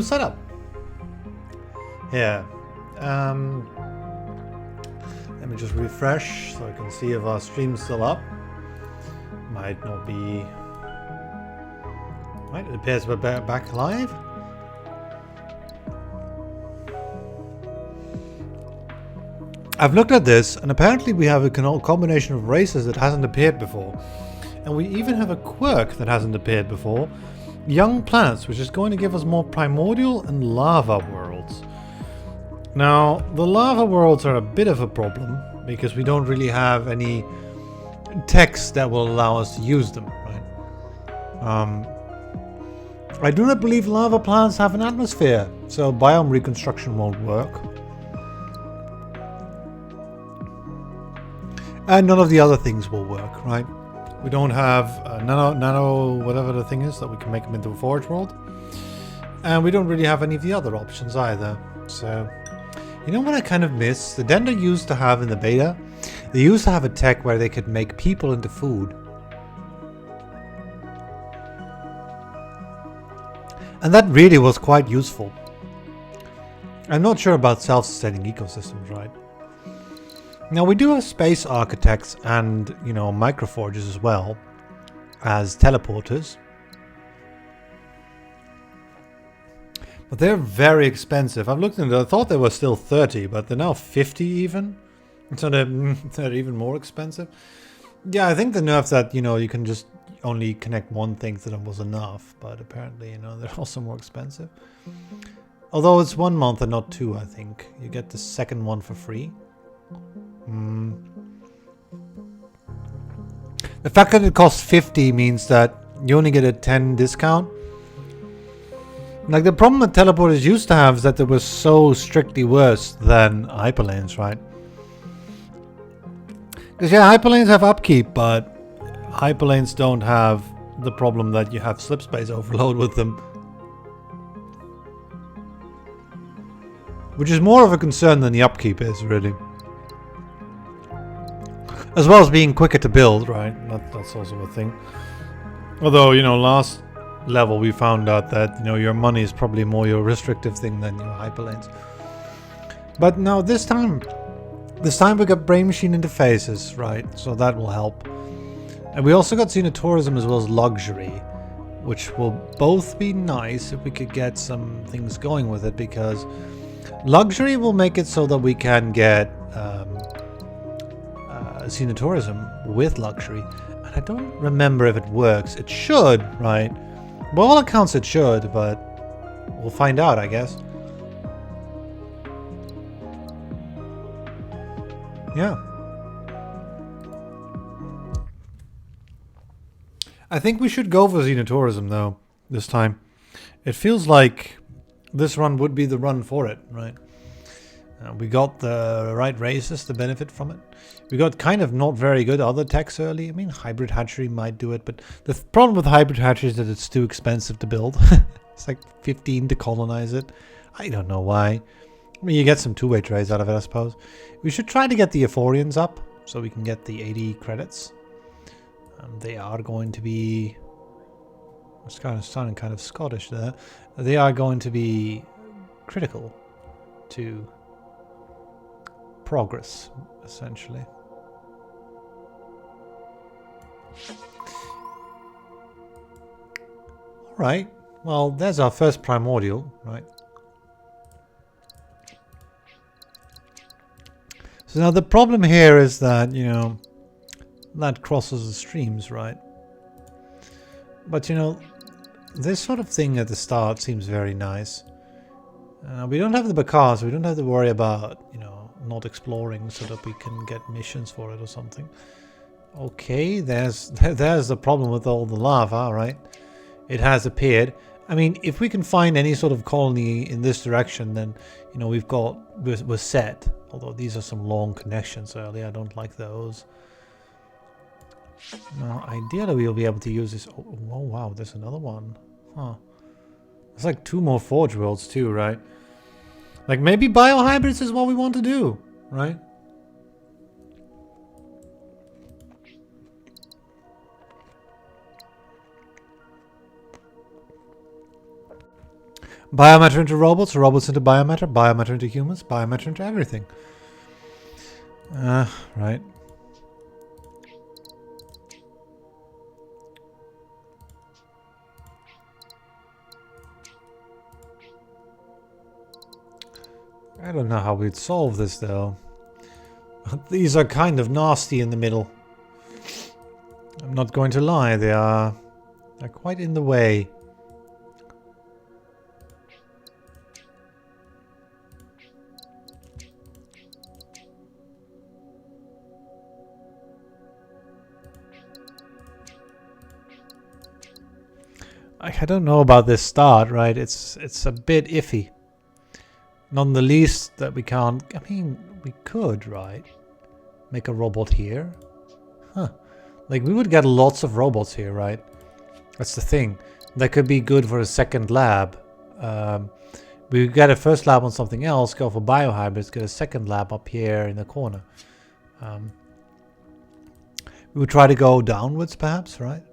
setup. Here. Let me just refresh so I can see if our stream's still up. Might not be. Right, it appears we're back live. I've looked at this, and apparently we have a combination of races that hasn't appeared before. And we even have a quirk that hasn't appeared before. Young planets, which is going to give us more primordial and lava worlds. Now, the lava worlds are a bit of a problem, because we don't really have any text that will allow us to use them, right? I do not believe lava planets have an atmosphere, so biome reconstruction won't work. And none of the other things will work, right? We don't have nano, whatever the thing is, that we can make them into a forge world. And we don't really have any of the other options either. So, you know what I kind of miss? The Dender used to have in the beta, they used to have a tech where they could make people into food. And that really was quite useful. I'm not sure about self-sustaining ecosystems, right? Now we do have space architects and, you know, microforges as well as teleporters. But they're very expensive. I've looked into it, I thought they were still 30, but they're now 50 even. So they're even more expensive. Yeah, I think the nerf that, you know, you can just only connect one thing to them was enough, but apparently, you know, they're also more expensive. Although it's 1 month and not 2, I think. You get the second one for free. The fact that it costs 50 means that you only get a 10 discount. Like, the problem that teleporters used to have is that they were so strictly worse than hyperlanes, right? Because yeah, hyperlanes have upkeep, but hyperlanes don't have the problem that you have slip space overload with them. Which is more of a concern than the upkeep is, really. As well as being quicker to build, right? That's also a thing. Although, you know, last level we found out that, you know, your money is probably more your restrictive thing than your hyperlanes. But now this time we got brain machine interfaces, right? So that will help. And we also got Xenotourism as well as luxury, which will both be nice if we could get some things going with it, because luxury will make it so that we can get Xenotourism with luxury. And I don't remember if it works. It should, right? By all accounts it should, but we'll find out, I guess. Yeah. I think we should go for Xenotourism, though, this time. It feels like this run would be the run for it, right? We got the right races to benefit from it. We got kind of not very good other techs early. I mean, Hybrid Hatchery might do it, but the problem with Hybrid Hatchery is that it's too expensive to build. It's like 15 to colonize it. I don't know why. I mean, you get some two-way trades out of it, I suppose. We should try to get the Euphorians up so we can get the 80 credits. They are going to be... It's kind of sounding kind of Scottish there. They are going to be critical to progress, essentially. Alright, well, there's our first primordial, right? So now the problem here is that, you know, that crosses the streams, right? But, you know, this sort of thing at the start seems very nice. We don't have the Bakar, so we don't have to worry about, you know, not exploring so that we can get missions for it or something. Okay, there's the problem with all the lava, right? It has appeared. I mean, if we can find any sort of colony in this direction, then, you know, we're set. Although these are some long connections early, I don't like those. Now, ideally we'll be able to use this. Oh wow, there's another one. Huh. There's like 2 more forge worlds too, right? Like, maybe biohybrids is what we want to do, right? Biomatter into robots, robots into biomatter, biomatter into humans, biomatter into everything. Right. I don't know how we'd solve this though. These are kind of nasty in the middle. I'm not going to lie, they're quite in the way. I don't know about this start, right? It's a bit iffy. Not the least that we can't... I mean, we could, right? Make a robot here. Huh. Like, we would get lots of robots here, right? That's the thing. That could be good for a second lab. We get a first lab on something else, go for biohybrids, get a second lab up here in the corner. We would try to go downwards, perhaps, right?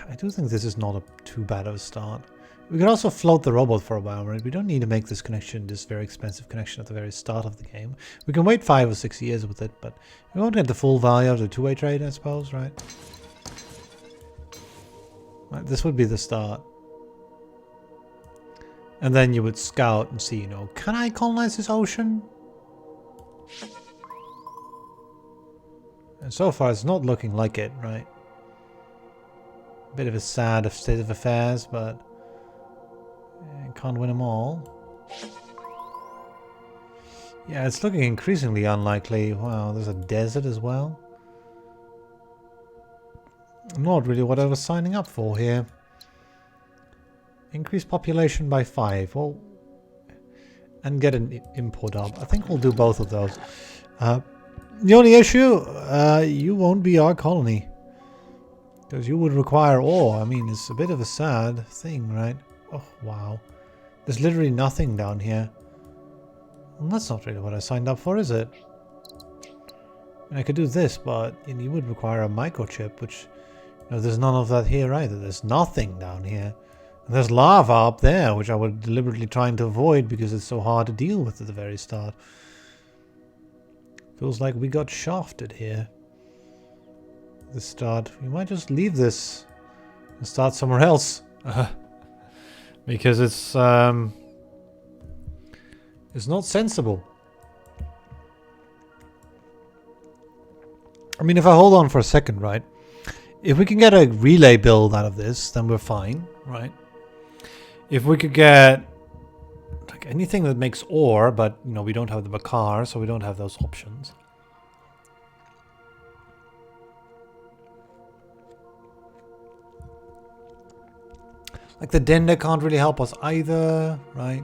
I do think this is not too bad of a start. We could also float the robot for a while, right? We don't need to make this connection, this very expensive connection at the very start of the game. We can wait 5 or 6 years with it, but we won't get the full value of the two-way trade, I suppose, right? Right, this would be the start. And then you would scout and see, you know, can I colonize this ocean? And so far it's not looking like it, right? Bit of a sad state of affairs, but can't win them all. Yeah, it's looking increasingly unlikely. Wow, there's a desert as well. Not really what I was signing up for here. Increase population by 5. Well, and get an import up. I think we'll do both of those. The only issue, you won't be our colony. Because you would require ore. I mean, it's a bit of a sad thing, right? Oh, wow. There's literally nothing down here. Well, that's not really what I signed up for, is it? I mean, I could do this, but you would require a microchip, which... You know, there's none of that here either. There's nothing down here. And there's lava up there, which I was deliberately trying to avoid because it's so hard to deal with at the very start. Feels like we got shafted here. The start. We might just leave this and start somewhere else. Because it's not sensible. I mean, if I hold on for a second, right? If we can get a relay build out of this, then we're fine, right? If we could get like anything that makes ore, but you know, we don't have the Bakar, so we don't have those options. Like the Dender can't really help us either, right?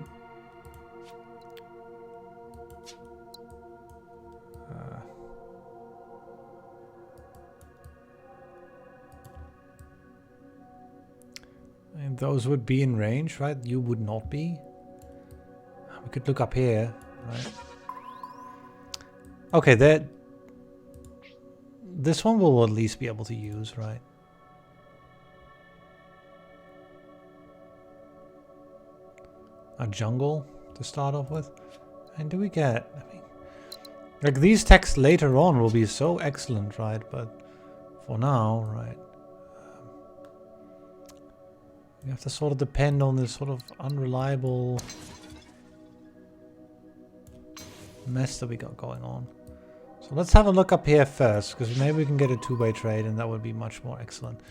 And those would be in range, right? You would not be. We could look up here, right? Okay, this one we'll at least be able to use, right? A jungle to start off with. And do we get... I mean, like these texts later on will be so excellent, right? But for now, right? You have to sort of depend on this sort of unreliable mess that we got going on. So let's have a look up here first, because maybe we can get a two-way trade and that would be much more excellent.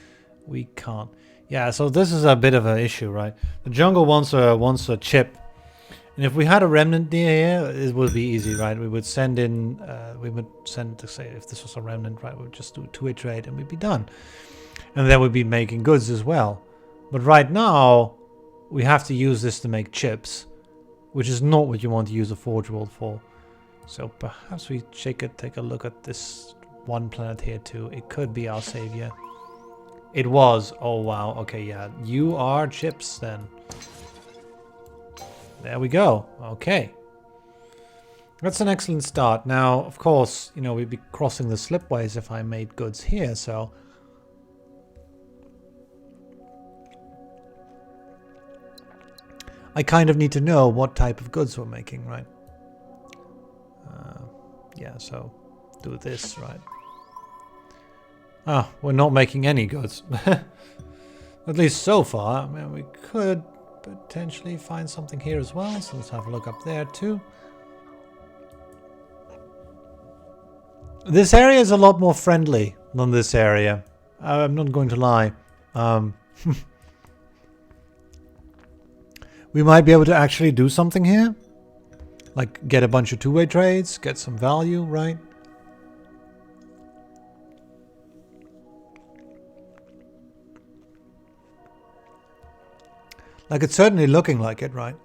We can't. Yeah, so this is a bit of an issue, right? The jungle wants a chip. And if we had a remnant near here, it would be easy, right? We would send in, to say, if this was a remnant, right, we would just do a two-way trade and we'd be done. And then we'd be making goods as well. But right now, we have to use this to make chips, which is not what you want to use a Forge World for. So perhaps we take a look at this one planet here too. It could be our savior. It was. Oh wow. Okay, yeah. You are chips then. There we go. Okay. That's an excellent start. Now, of course, you know, we'd be crossing the Slipways if I made goods here, so... I kind of need to know what type of goods we're making, right? Yeah, so do this, right? Ah, we're not making any goods. At least so far. I mean, we could potentially find something here as well, so let's have a look up there too. This area is a lot more friendly than this area. I'm not going to lie. We might be able to actually do something here. Like get a bunch of two-way trades, get some value, right? Like it's certainly looking like it, right?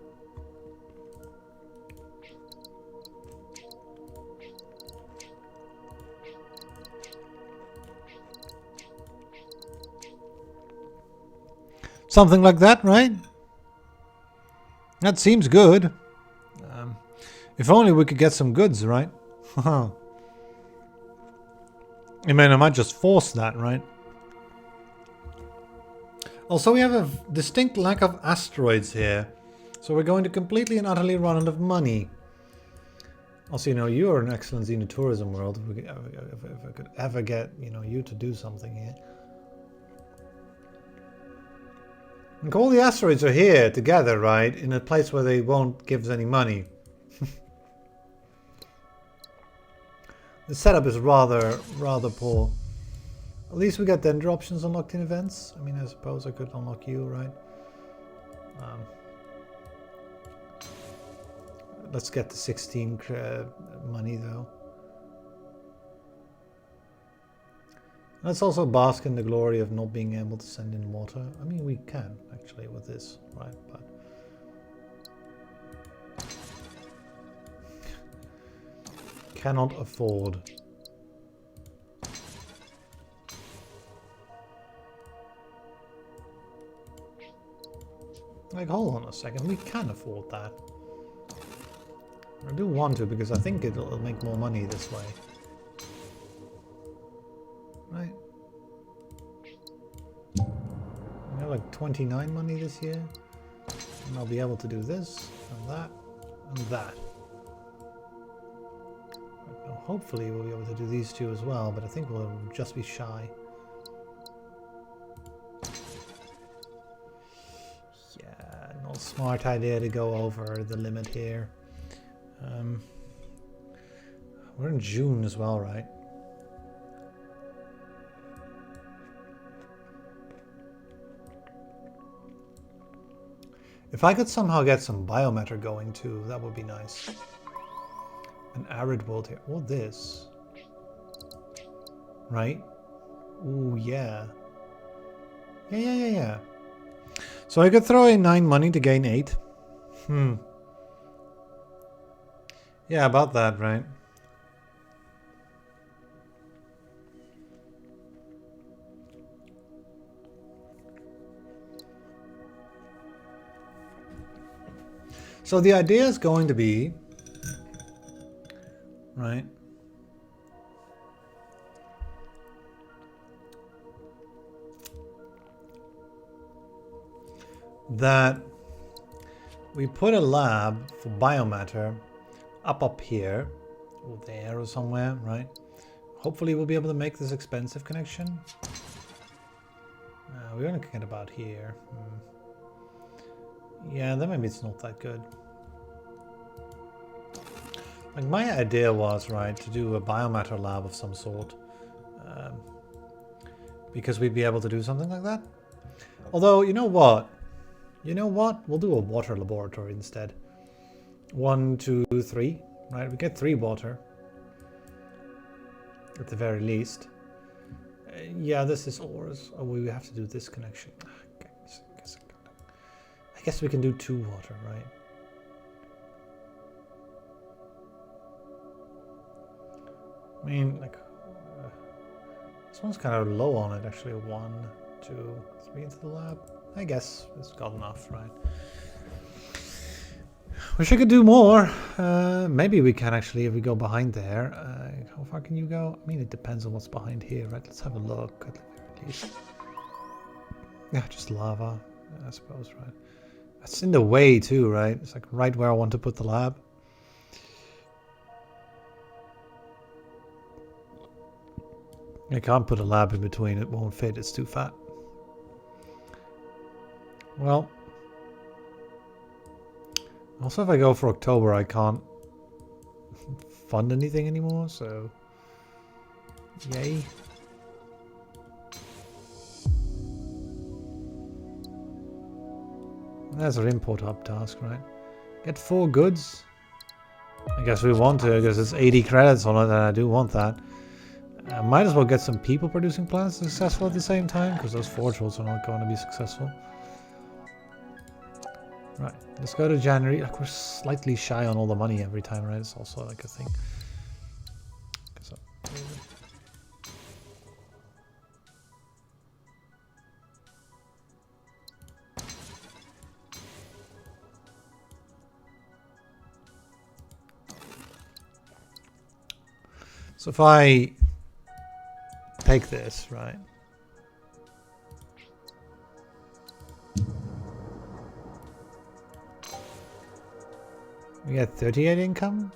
Something like that, right? That seems good. If only we could get some goods, right? I mean, I might just force that, right? Also, we have a distinct lack of asteroids here. So we're going to completely and utterly run out of money. Also, you know, you are an excellent Xenotourism world. If I could ever get, you know, you to do something here. And all the asteroids are here together, right? In a place where they won't give us any money. The setup is rather poor. At least we got Dendro options unlocked in events. I mean, I suppose I could unlock you, right? Let's get the 16 money, though. Let's also bask in the glory of not being able to send in water. I mean, we can, actually, with this, right? But cannot afford. Like, hold on a second, we can afford that. I do want to, because I think it'll make more money this way. Right? We have like 29 money this year. And I'll be able to do this, and that, and that. Hopefully we'll be able to do these two as well, but I think we'll just be shy. Yeah, not a smart idea to go over the limit here. We're in June as well, right? If I could somehow get some biomatter going too, that would be nice. An arid world here. Oh, this. Right? Ooh, yeah. Yeah. So I could throw in 9 money to gain 8. Yeah, about that, right? So the idea is going to be, right? That we put a lab for biomatter up here, or there or somewhere, right? Hopefully we'll be able to make this expensive connection. We're gonna get about here. Yeah, then maybe it's not that good. Like my idea was, right, to do a biomatter lab of some sort. Because we'd be able to do something like that. Although, you know what? We'll do a water laboratory instead. 1, 2, 3, right? We get 3 water. At the very least. Yeah, this is ores. Oh, we have to do this connection. I guess we can do 2 water, right? I mean, like, this one's kind of low on it, actually. 1, 2, 3 into the lab. I guess it's got enough, right? Wish I could do more. Maybe we can actually, if we go behind there. How far can you go? I mean, it depends on what's behind here, right? Let's have a look at least. Yeah, just lava, I suppose, right? It's in the way too, right? It's like right where I want to put the lab. I can't put a lab in between. It won't fit. It's too fat. Well, also if I go for October, I can't fund anything anymore, so yay. That's our import hub task, right? Get 4 goods. I guess we want to, because it's 80 credits on it, and I do want that. I might as well get some people producing plants successful at the same time, because those forge rolls are not going to be successful. Right, let's go to January. Like, we're slightly shy on all the money every time, right? It's also like a thing. So if I take this, right? We get 38 income.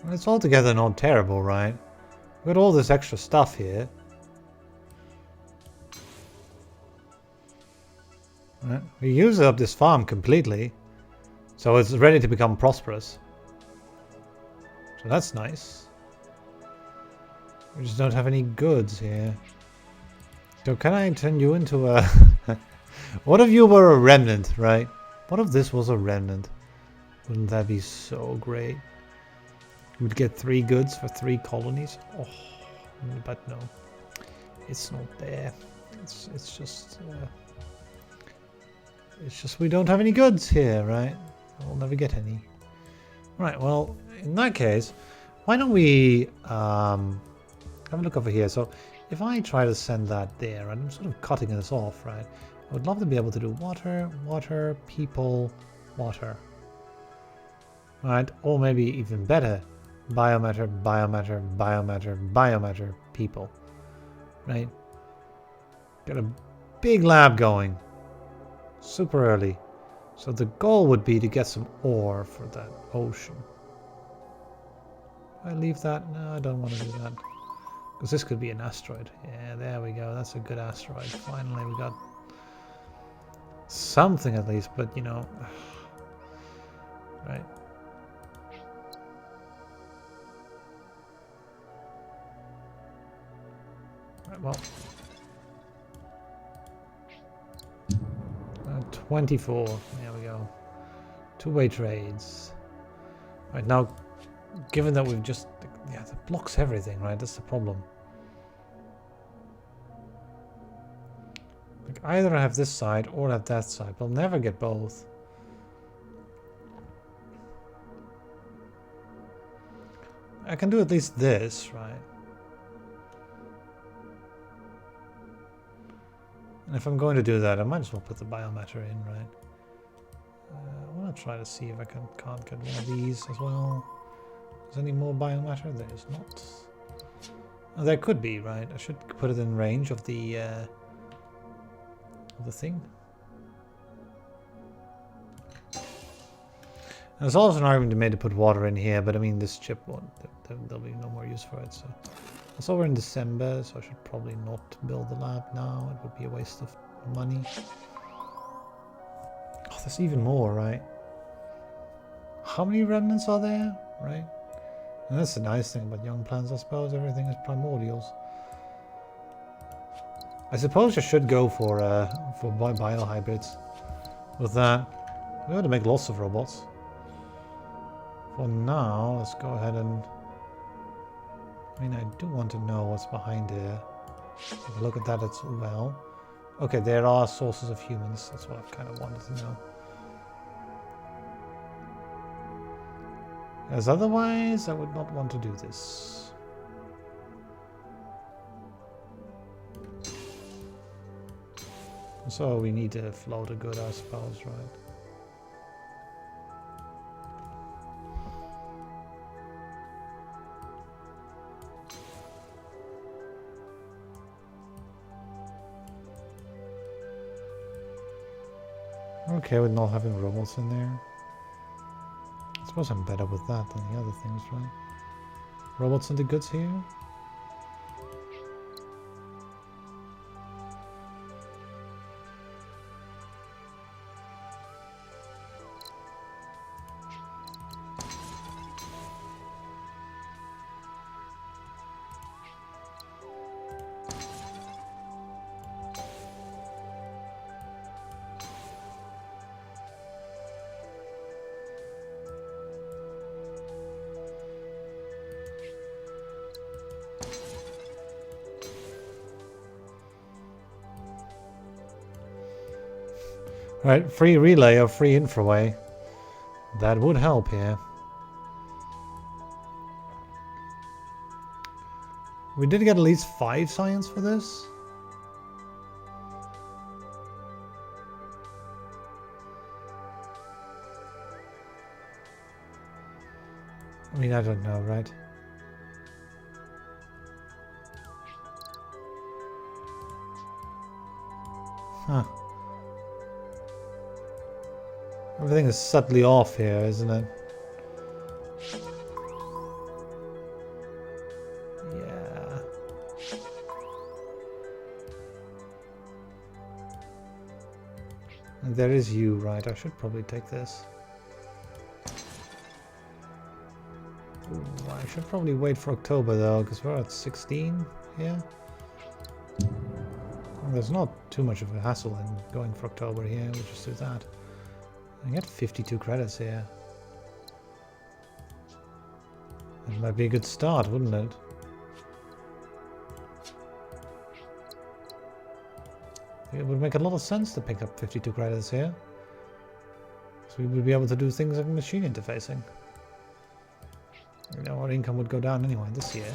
And it's altogether not terrible, right? We've got all this extra stuff here. Right. We use up this farm completely, so it's ready to become prosperous. So that's nice. We just don't have any goods here. So can I turn you into a... What if you were a remnant, right? What if this was a remnant? Wouldn't that be so great? We'd get 3 goods for 3 colonies. Oh, but no. It's not there. It's just... It's just we don't have any goods here, right? We'll never get any. Right, well, in that case, why don't we have a look over here. So if I try to send that there, and I'm sort of cutting this off, right? I would love to be able to do water, water, people, water. Right, or maybe even better, biomatter, biomatter, biomatter, biomatter, people. Right? Get a big lab going. Super early. So the goal would be to get some ore for that ocean. I leave that? No, I don't want to do that. Because this could be an asteroid. Yeah, there we go. That's a good asteroid. Finally, we got something at least, but you know. Right. Right, well. 24. There we go. 2-way trades. Right, now, given that we've just... Yeah, that blocks everything, right? That's the problem. Like, either I have this side or I have that side. We'll never get both. I can do at least this, right? And if I'm going to do that, I might as well put the biomatter in, right? I want to try to see if I can't get one of these as well. Is there any more biomatter? There is not. Oh, there could be, right? I should put it in range of the thing. And there's also an argument made to put water in here, but I mean this chip won't. There'll be no more use for it. So. So we're in December, so I should probably not build the lab now. It would be a waste of money. Oh, there's even more, right? How many remnants are there, right? And that's the nice thing about young plants, I suppose. Everything is primordials. I suppose I should go for biohybrids. With that, we ought to make lots of robots. For now, let's go ahead and... I mean, I do want to know what's behind here. If I look at that as well. Okay, there are sources of humans. That's what I've kind of wanted to know. As otherwise, I would not want to do this. So we need to float a good, I suppose, right? Okay with not having robots in there. I suppose I'm better with that than the other things, right? Robots in the goods here? Right, free relay or free infraway. That would help here. We did get at least 5 science for this. I mean, I don't know, right? Huh. Everything is subtly off here, isn't it? Yeah. And there is you, right? I should probably take this. Ooh, I should probably wait for October though, because we're at 16 here. Well, there's not too much of a hassle in going for October here. We'll just do that. I get 52 credits here. That might be a good start, wouldn't it? It would make a lot of sense to pick up 52 credits here. So we would be able to do things like machine interfacing. You know, our income would go down anyway this year.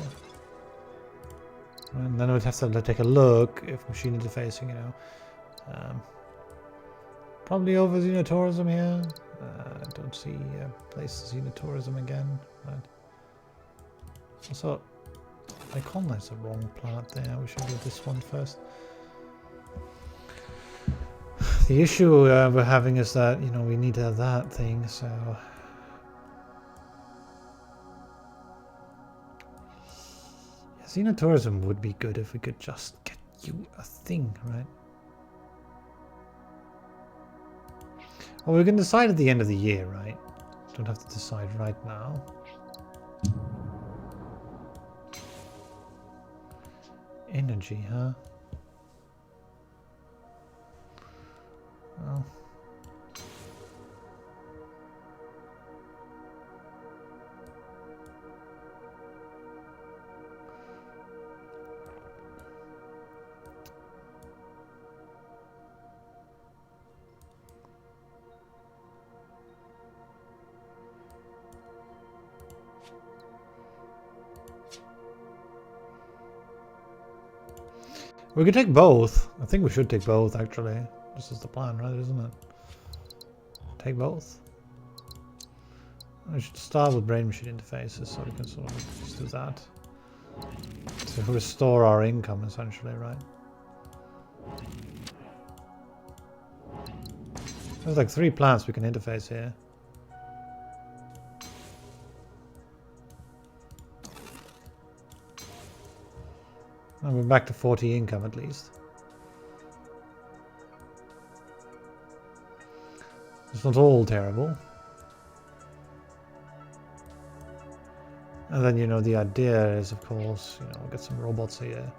And then we'd have to take a look if machine interfacing, you know. Probably over Xenotourism here. I don't see place Xenotourism again. Right. Also, I colonized the wrong planet there. We should do this one first. The issue we're having is that, you know, we need that thing, so... Yeah, Xenotourism would be good if we could just get you a thing, right? Well, we can decide at the end of the year, right? Don't have to decide right now. Energy, huh? Well. We could take both. I think we should take both, actually. This is the plan, right? Isn't it? Take both. I should start with brain machine interfaces, so we can sort of just do that. To restore our income, essentially, right? There's like 3 plants we can interface here. And we're back to 40 income at least. It's not all terrible. And then, you know, the idea is, of course, you know, we'll get some robots here.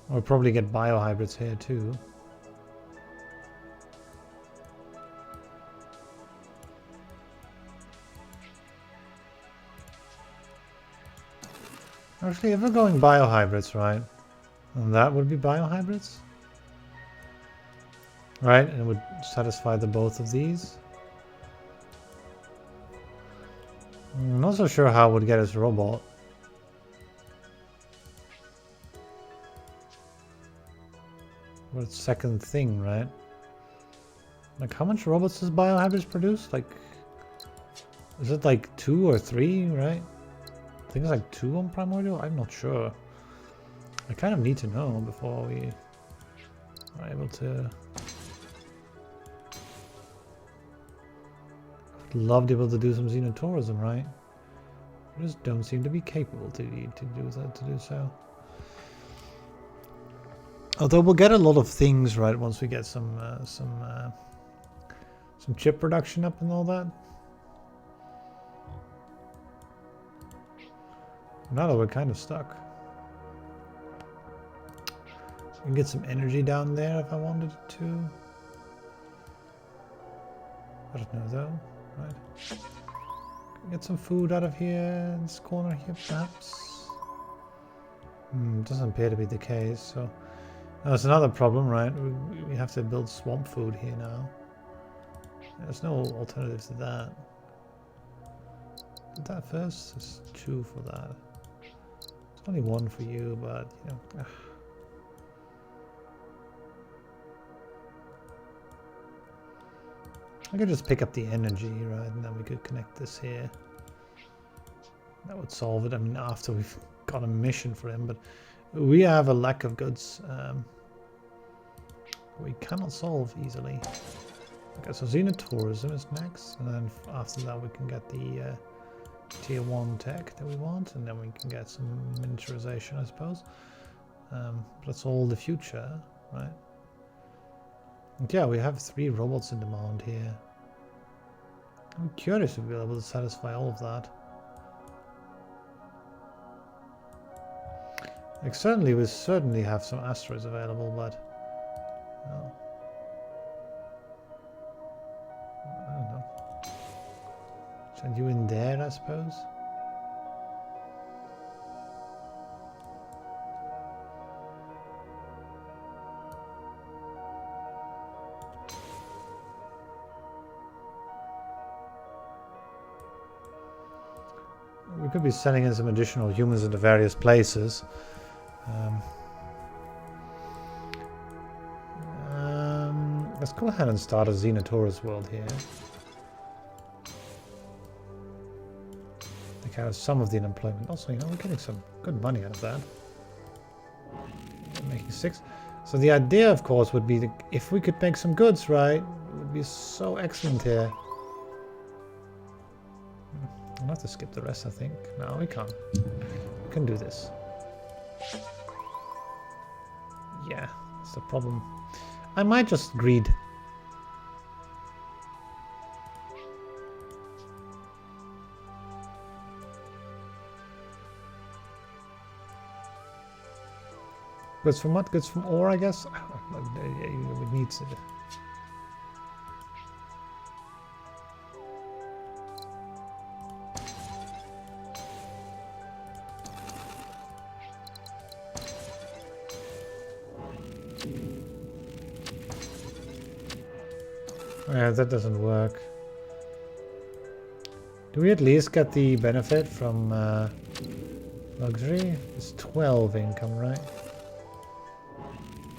We'll probably get biohybrids here too. Actually, if we're going biohybrids, right? And that would be biohybrids? Right, and it would satisfy the both of these. I'm not so sure how it would get us a robot. What second thing, right? Like, how much robots does biohybrids produce? Like Is it like 2 or 3, right? I think it's like 2 on Primordial? I'm not sure. I kind of need to know before we are able to... I'd love to be able to do some Xenotourism, right? I just don't seem to be capable to do so. Although we'll get a lot of things right once we get some chip production up and all that. Now that we're kind of stuck. I can get some energy down there if I wanted to. I don't know though, right? Get some food out of here, in this corner here perhaps. Doesn't appear to be the case, so... That's another problem, right? We have to build swamp food here now. There's no alternative to that. Did that first? There's 2 for that. There's only 1 for you, but, you know... I could just pick up the energy, right? And then we could connect this here. That would solve it. I mean, after we've got a mission for him, but we have a lack of goods. We cannot solve easily. Okay, so Xenotourism is next, and then after that we can get the tier 1 tech that we want, and then we can get some miniaturization, I suppose. That's all the future, right? And yeah, we have 3 robots in demand here. I'm curious if we'll be able to satisfy all of that. Like, we certainly have some asteroids available, but well, I don't know. Send you in there, I suppose. We could be sending in some additional humans into various places. Let's go ahead and start a Xenotourist world here. Take care of some of the unemployment. Also, you know, we're getting some good money out of that. We're making 6. So the idea, of course, would be that if we could make some goods, right, it would be so excellent here. I'll have to skip the rest, I think. No, we can't. We can do this. Yeah, that's the problem. I might just greed. Goods from what? Goods from ore, I guess? We need to... Yeah, that doesn't work. Do we at least get the benefit from luxury? It's 12 income, right?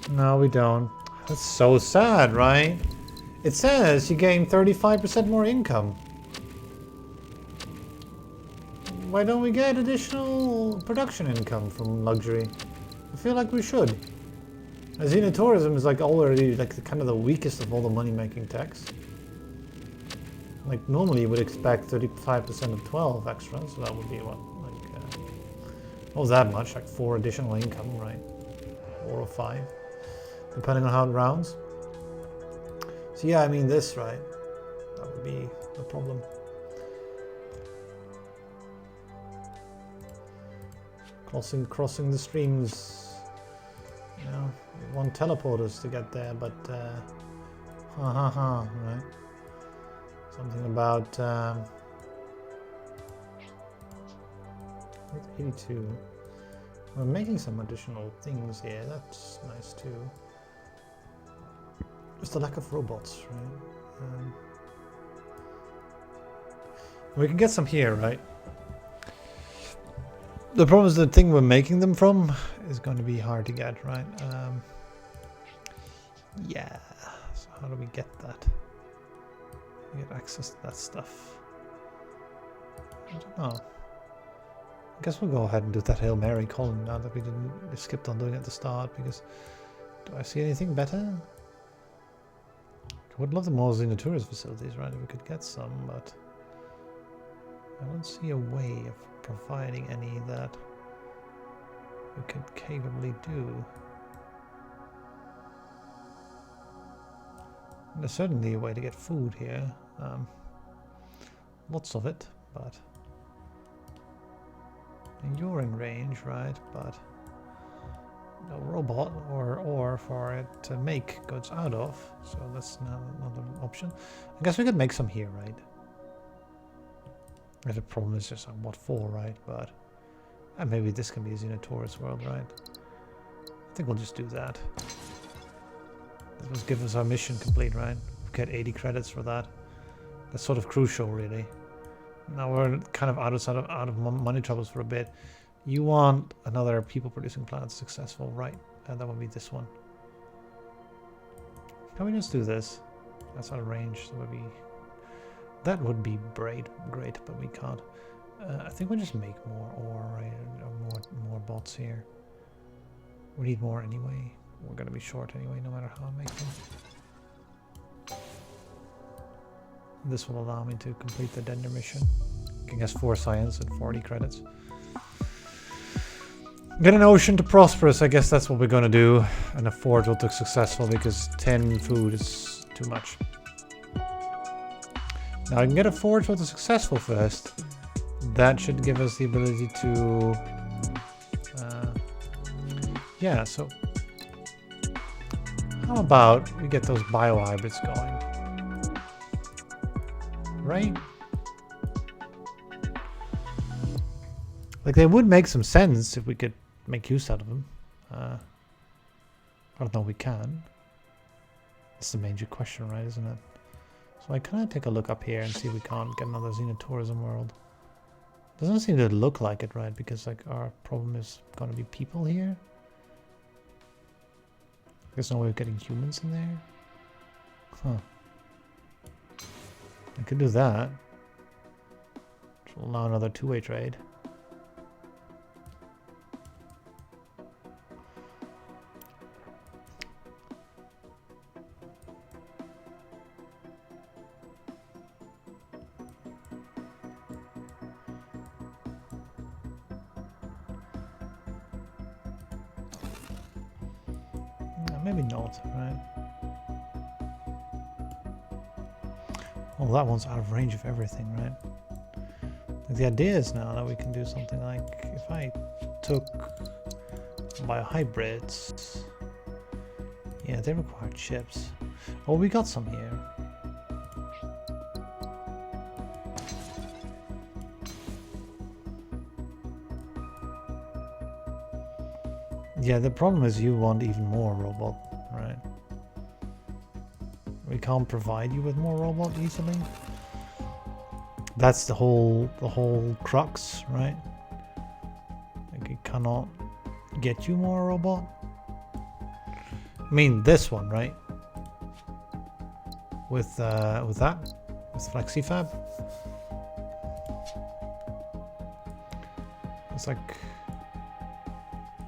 No, we don't. That's so sad, right? It says you gain 35% more income. Why don't we get additional production income from luxury? I feel like we should. Xenotourism is like already like kind of the weakest of all the money-making techs. Like normally you would expect 35% of 12 extra, so that would be what, like not that much, like 4 additional income, right? 4 or 5, depending on how it rounds. So yeah, I mean this, right? That would be the problem. Crossing the streams. You know, we want teleporters to get there, but right? Something about 82. We're making some additional things here. That's nice too. Just the lack of robots, right? We can get some here, right? The problem is the thing we're making them from is going to be hard to get, right? Yeah. So how do we get that? We get access to that stuff. I don't know. I guess we'll go ahead and do that Hail Mary calling now that we skipped on doing it at the start, because do I see anything better? I would love the more Xenotourism facilities, right, if we could get some, but I don't see a way of providing any that we could capably do. There's certainly a way to get food here. Lots of it, but you're in range, right? But no robot or ore for it to make goods out of, so that's not another option. I guess we could make some here, right? And the problem is just what for, right? But maybe this can be a Xenotourist world, right? I think we'll just do that. This will give us our mission complete, right? We get 80 credits for that. That's sort of crucial, really. Now we're kind of out of money troubles for a bit. You want another people-producing planet successful, right? And that would be this one. Can we just do this? That's out of range. That would be great, but we can't. I think we'll just make more ore, right? Or more bots here. We need more anyway. We're gonna be short anyway, no matter how I make them. This will allow me to complete the Dender mission. Giving us 4 science and 40 credits. Get an ocean to prosperous, I guess that's what we're gonna do. And a forge will look successful because 10 food is too much. Now I can get a forge with a successful first. That should give us the ability to... yeah, so... how about we get those biohybrids going? Right? Like, they would make some sense if we could make use out of them. I don't know if we can. That's the major question, right, isn't it? So I kind of take a look up here and see if we can't get another Xenotourism world. Doesn't seem to look like it, right? Because like our problem is going to be people here. There's no way of getting humans in there. Huh. I could do that. Which will allow another two-way trade. Maybe not, right? Well, that one's out of range of everything, right? The idea is now that we can do something like, if I took biohybrids, yeah, they require chips. Oh, we got some here. Yeah, the problem is you want even more robot, right? We can't provide you with more robot easily. That's the whole crux, right? Like, we cannot get you more robot. I mean, this one, right? With that, with FlexiFab. It's like,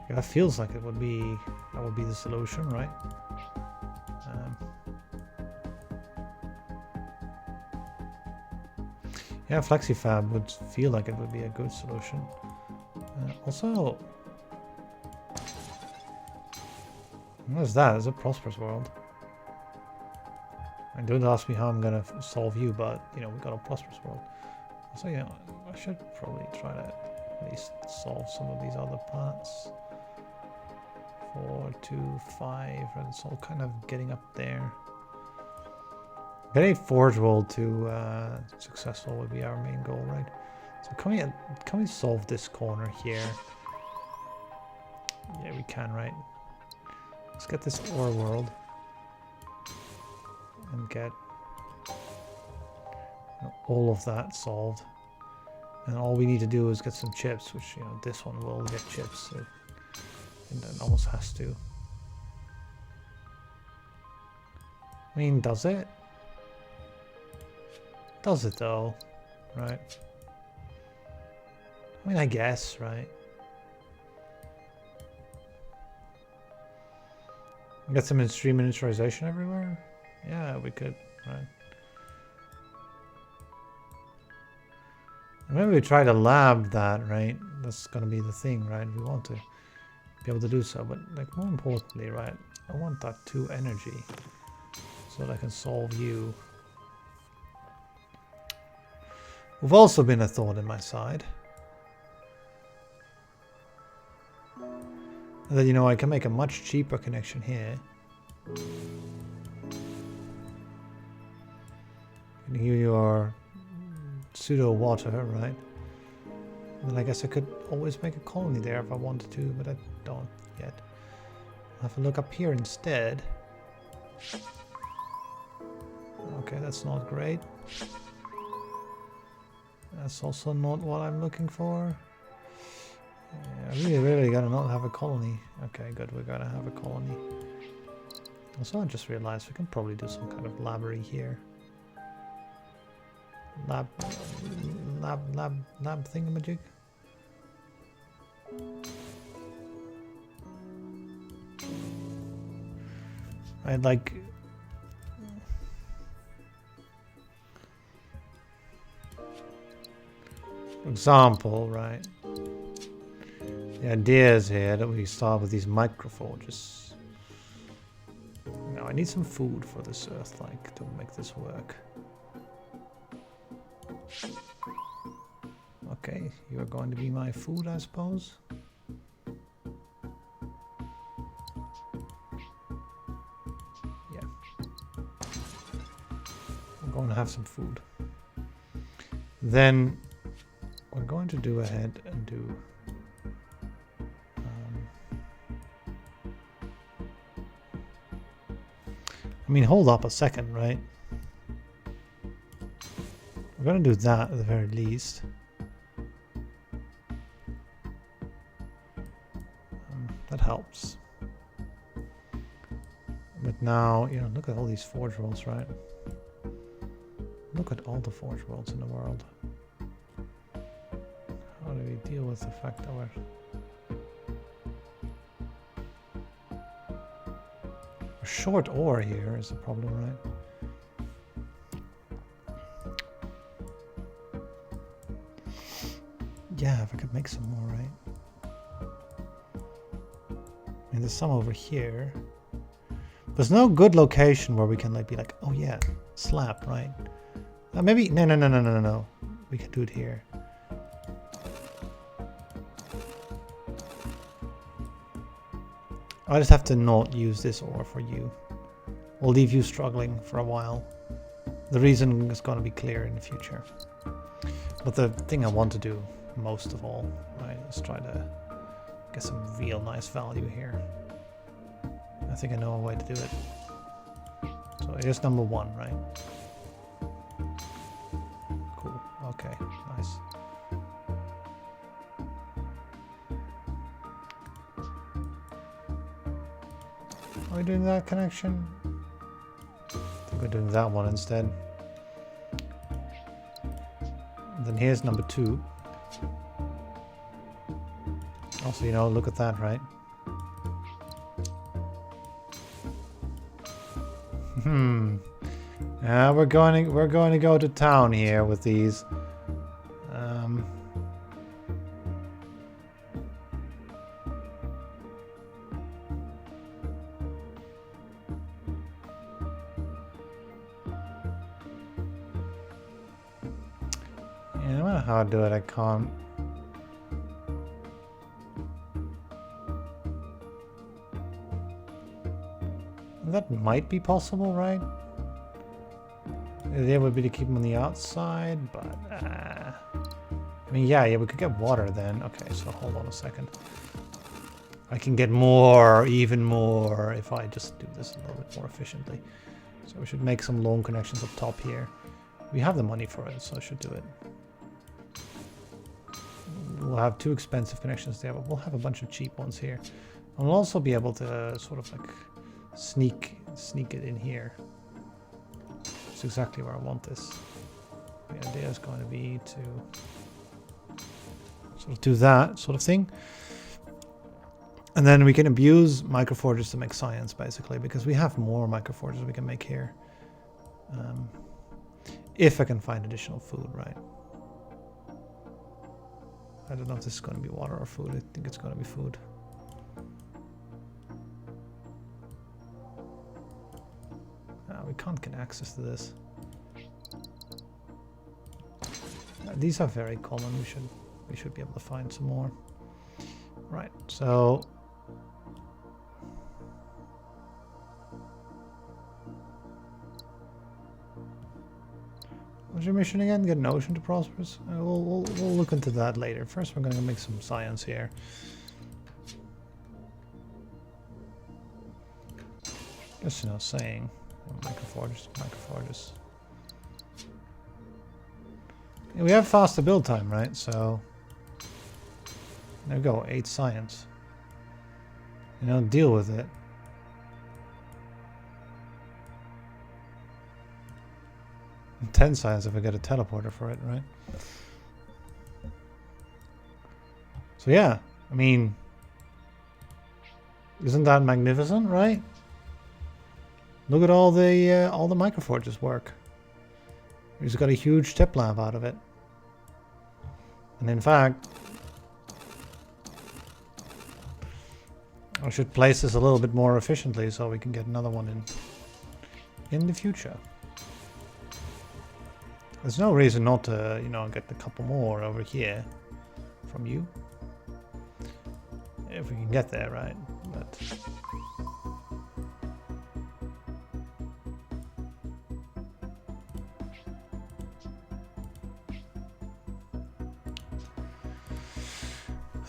that feels like that would be the solution, right? Yeah, FlexiFab would feel like it would be a good solution. Also, what is that? It's a prosperous world. And don't ask me how I'm gonna solve you, but you know, we got a prosperous world. So yeah, I should probably try to at least solve some of these other planets. 4, 2, 5, and it's all kind of getting up there. Getting forge world to successful would be our main goal, right? So can we solve this corner here? Yeah, we can, right? Let's get this ore world and get all of that solved. And all we need to do is get some chips, which, you know, this one will get chips. It almost has to. I mean, does it? Does it though? Right. I mean, I guess, right? Get some extreme miniaturization everywhere? Yeah, we could, right? Maybe we try to lab that, right? That's gonna be the thing, right? We want to be able to do so, but like more importantly, right? I want that 2 energy so that I can solve you. We've also been a thorn in my side. And then, you know, I can make a much cheaper connection here. And here you are, pseudo water, right? And then I guess I could always make a colony there if I wanted to, but I don't yet. I'll have a look up here instead. Okay, that's not great. That's also not what I'm looking for. Yeah, I really gotta not have a colony. Okay, good, we're gonna have a colony. Also, I just realized we can probably do some kind of labbery here. Lab thingamajig. Right, like... For example, right? The idea is here that we start with these microforges. Now, I need some food for this earth, like, to make this work. Okay, you're going to be my food, I suppose. Yeah. I'm going to have some food. Then we're going to do ahead and do... I mean, hold up a second, right? We're going to do that at the very least. That helps. But now, you know, look at all these forge worlds, right? Look at all the forge worlds in the world. How do we deal with the fact that we're short ore here is the problem, right? Yeah, if I could make some more, right? I mean, there's some over here. There's no good location where we can like be like, oh yeah, slap, right? Maybe no. We can do it here. I just have to not use this ore for you. We'll leave you struggling for a while. The reason is going to be clear in the future. But the thing I want to do most of all, right, is try to get some real nice value here. I think I know a way to do it. So here's number 1, right? Cool. Okay, nice. Are we doing that connection? I think we're doing that one instead. And then here's number 2. Also, you know, look at that, right? We're going to go to town here with these. Yeah, no matter how I do it, I can't. That might be possible, right? The idea would be to keep them on the outside, but... I mean, yeah, we could get water then. Okay, so hold on a second. I can get more, even more, if I just do this a little bit more efficiently. So we should make some long connections up top here. We have the money for it, so I should do it. We'll have 2 expensive connections there, but we'll have a bunch of cheap ones here. And we'll also be able to sort of like sneak it in here. That's exactly where I want this. The idea is going to be to sort of do that sort of thing. And then we can abuse microforges to make science, basically, because we have more microforges we can make here. If I can find additional food, right? I don't know if this is going to be water or food. I think it's going to be food. We can't get access to this. These are very common. We should be able to find some more. Right, so what's your mission again? Get an ocean to prosperous? We'll look into that later. First, we're going to make some science here. Just, you know, saying microforges. Yeah, we have faster build time, right? So there we go, 8 science. You know, deal with it. And 10 science if I get a teleporter for it, right? So yeah, I mean, isn't that magnificent, right? Look at all the microforges work. He's got a huge tip lab out of it. And in fact, I should place this a little bit more efficiently so we can get another one in the future. There's no reason not to, you know, get a couple more over here from you. If we can get there, right? But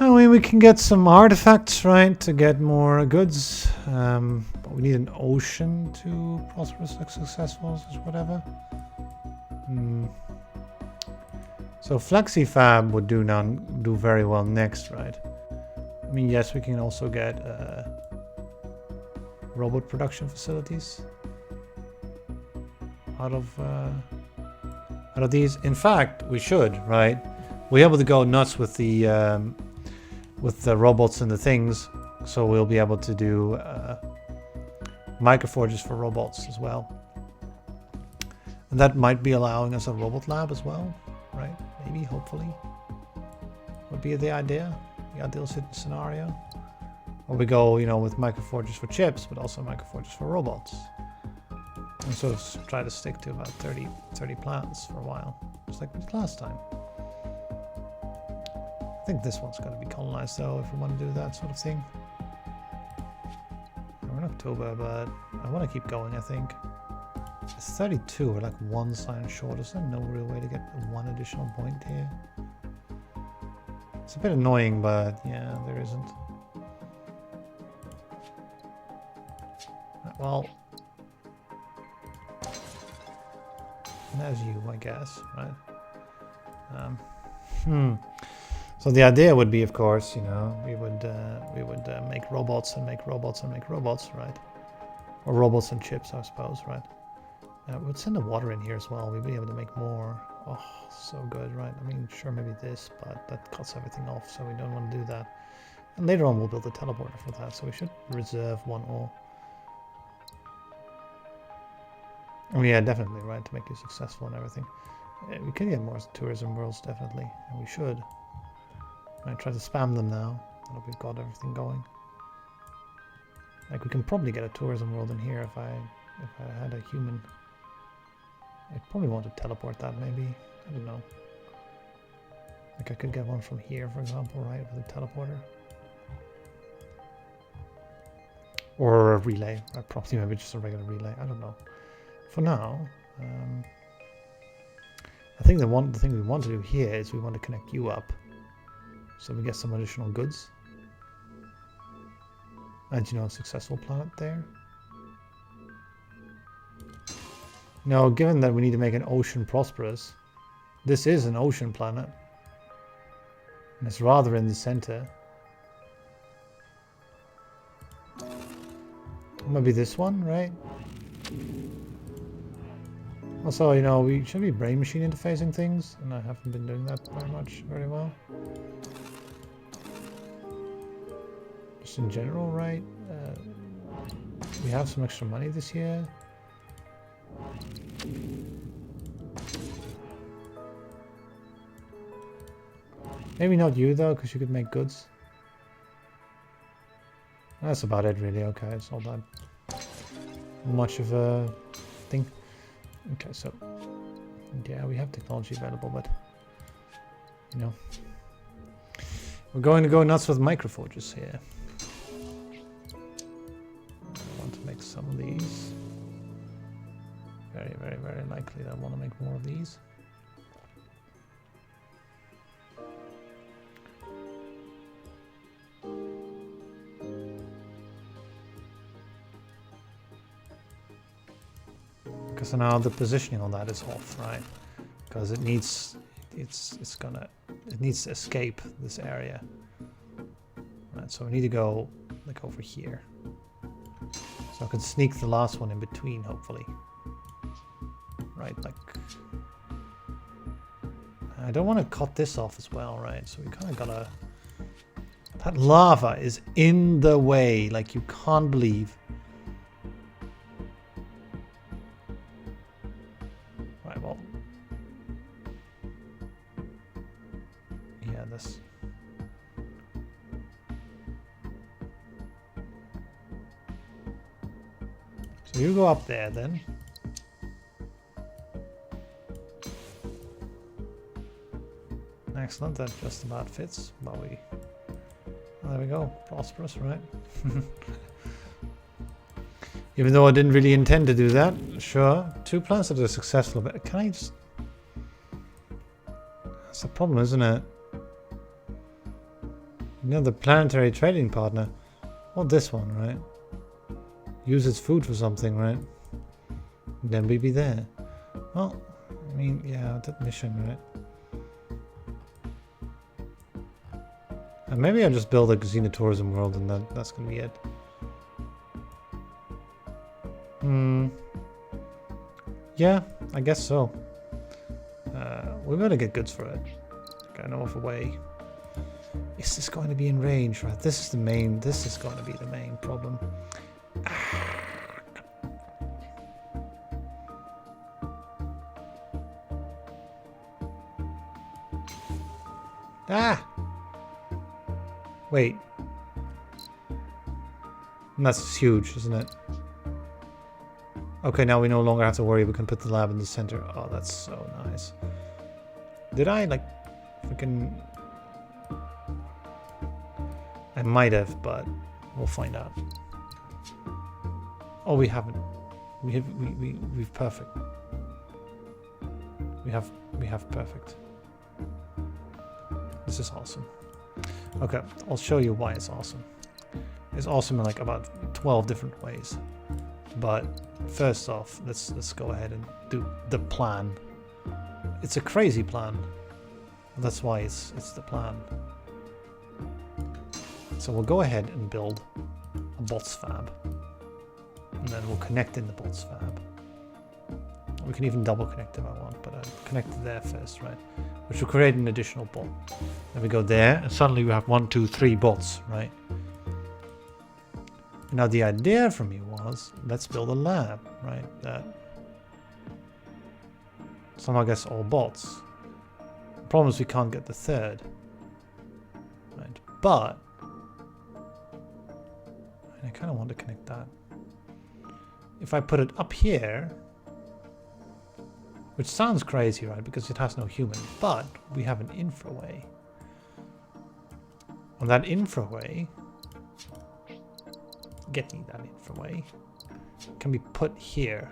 I mean, we can get some artifacts, right, to get more goods. But we need an ocean to prosperous and successful or whatever. So FlexiFab would do very well next, right? I mean, yes, we can also get robot production facilities out of these. In fact, we should, right? We're able to go nuts with the robots and the things, so we'll be able to do microforges for robots as well. And that might be allowing us a robot lab as well, right? Maybe, hopefully. Would be the idea, the ideal scenario. Or we go, you know, with microforges for chips, but also microforges for robots. And sort of try to stick to about 30 plants for a while, just like we did last time. I think this one's going to be colonized though, if we want to do that sort of thing. We're in October, but I want to keep going, I think. It's 32, we're like 1 sign short. Is there no real way to get 1 additional point here? It's a bit annoying, but yeah, there isn't. Well, there's you, I guess, right? So the idea would be, of course, you know, we would make robots and make robots and make robots, right? Or robots and chips, I suppose, right? We'd send the water in here as well. We'd be able to make more. Oh, so good, right? I mean, sure, maybe this, but that cuts everything off, so we don't want to do that. And later on, we'll build a teleporter for that, so we should reserve 1 ore. Oh yeah, definitely, right, to make you successful and everything. We could get more tourism worlds, definitely, and we should. I try to spam them now, that we've got everything going. Like, we can probably get a tourism world in here if I had a human. I'd probably want to teleport that, maybe. I don't know. Like, I could get one from here, for example, right, with a teleporter. Or a relay. Probably maybe just a regular relay. I don't know. For now, I think the thing we want to do here is we want to connect you up, so we get some additional goods. And, you know, a successful planet there. Now, given that we need to make an ocean prosperous, this is an ocean planet. And it's rather in the center. Maybe this one, right? Also, you know, we should be brain machine interfacing things, and I haven't been doing that very well. just in general, right? We have some extra money this year. Maybe not you though, because you could make goods. That's about it really. Okay, it's not that much of a thing. Okay, so yeah, we have technology available, but you know, we're going to go nuts with microforges here. I want to make some of these. Very, very, very likely I want to make more of these. Because now the positioning on that is off, right? Because it needs it needs to escape this area. Right, so we need to go like over here. So I can sneak the last one in between, hopefully. Right, like I don't want to cut this off as well, right? So we kind of gotta. That lava is in the way, like you can't believe. So you go up there then. Excellent, that just about fits. Well, there we go. Prosperous, right? Even though I didn't really intend to do that. Sure. 2 plants that are successful. But can I just... That's the problem, isn't it? You know, the planetary trading partner. Well, this one, right? Use its food for something, right? Then we'd be there. Well, I mean, yeah, that mission, right? And maybe I'll just build a Xenotourism world and that's gonna be it. Yeah, I guess so. We're gonna get goods for it. I know of a way. Is this going to be in range, right? This is going to be the main problem. Ah! Wait. And that's huge, isn't it? Okay, now we no longer have to worry. We can put the lab in the center. Oh, that's so nice. Did I, like, freaking... I might have, but we'll find out. Oh, we haven't. We've perfect. We have perfect. This is awesome. Okay, I'll show you why it's awesome. It's awesome in like about 12 different ways. But first off, let's go ahead and do the plan. It's a crazy plan. That's why it's the plan. So we'll go ahead and build a bots fab. And then we'll connect in the bots fab. We can even double connect if I want, but I'll connect it there first, right? Which will create an additional bot. Then we go there, and suddenly we have 1, 2, 3 bots, right? Now the idea from me was, let's build a lab, right? That somehow gets all bots. The problem is we can't get the third, right? But I kind of want to connect that. If I put it up here, which sounds crazy, right? Because it has no human, but we have an infraway. On that infraway, get me that infraway, can be put here.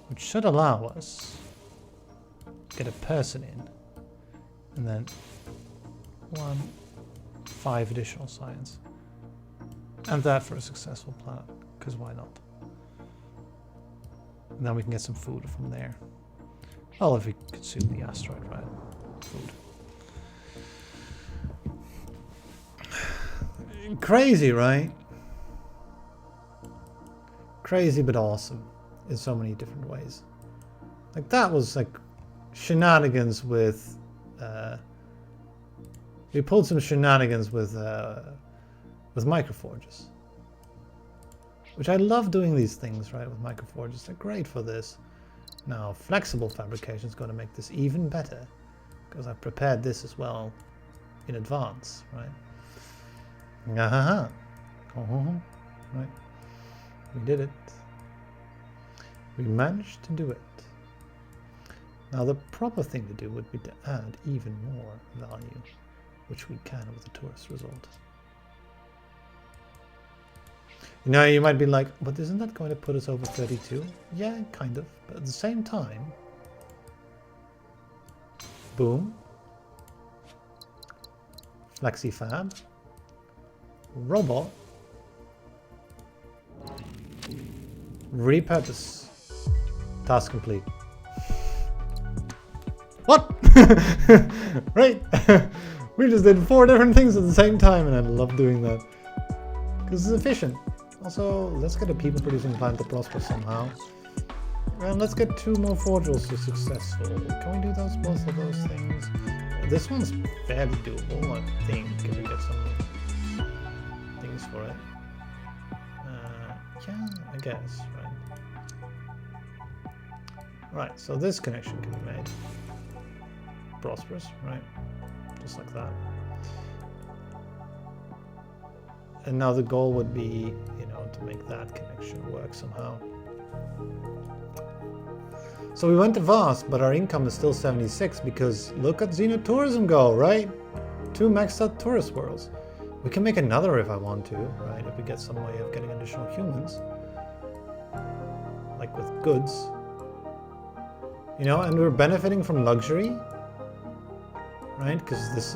Which should allow us to get a person in. And then 5 additional science. And that for a successful planet, because why not? And then we can get some food from there. Well, if we consume the asteroid, right? Food. Crazy, right? Crazy but awesome in so many different ways. Like that was like shenanigans with We pulled some shenanigans with microforges. Which I love doing these things, right, with microforges. They're great for this. Now, flexible fabrication is going to make this even better. Because I've prepared this as well in advance, right? Right. We did it. We managed to do it. Now, the proper thing to do would be to add even more value, which we can with the tourist result. Now, you might be like, but isn't that going to put us over 32? Yeah, kind of. But at the same time, boom. FlexiFab. Robot. Repurpose. Task complete. What? Right. We just did 4 different things at the same time, and I love doing that. Because it's efficient. Also, let's get a people producing plant to prosper somehow. And let's get 2 more forges to successful. Can we do both of those things? This one's fairly doable, I think, if we get some things for it. Yeah, I guess, right? Right, so this connection can be made. Prosperous, right? Just like that. And now the goal would be, you know, to make that connection work somehow. So we went to vast, but our income is still 76 because look at Xenotourism go, right? 2 maxed out tourist worlds. We can make another if I want to, right? If we get some way of getting additional humans. Like with goods. You know, and we're benefiting from luxury. Right? Because this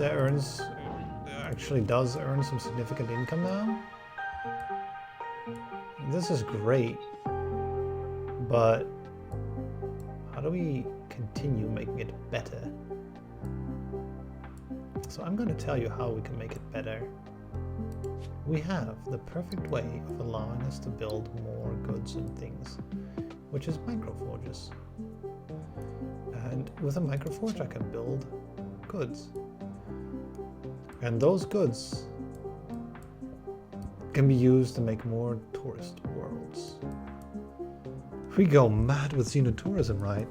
actually does earn some significant income now. This is great. But how do we continue making it better? So I'm going to tell you how we can make it better. We have the perfect way of allowing us to build more goods and things, which is microforges. And with a microforge I can build goods. And those goods can be used to make more tourist worlds. We go mad with Xenotourism, right?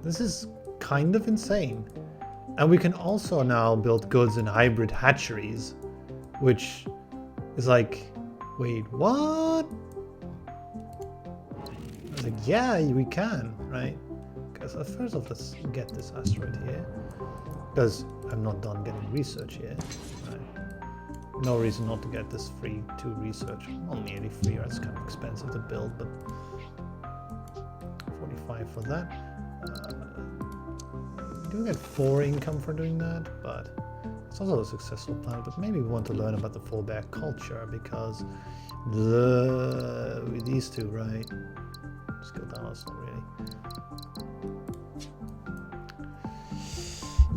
This is kind of insane. And we can also now build goods in hybrid hatcheries, which is like, wait, what? I was like, yeah, we can, right? Because first off, let's get this asteroid here. Because I'm not done getting research here. Right? No reason not to get this free to research. Well, nearly free, or it's kind of expensive to build, but 45 for that. Do get 4 income for doing that, but it's also a successful plan. But maybe we want to learn about the forebear culture because these two, right? Skill downloads, not really.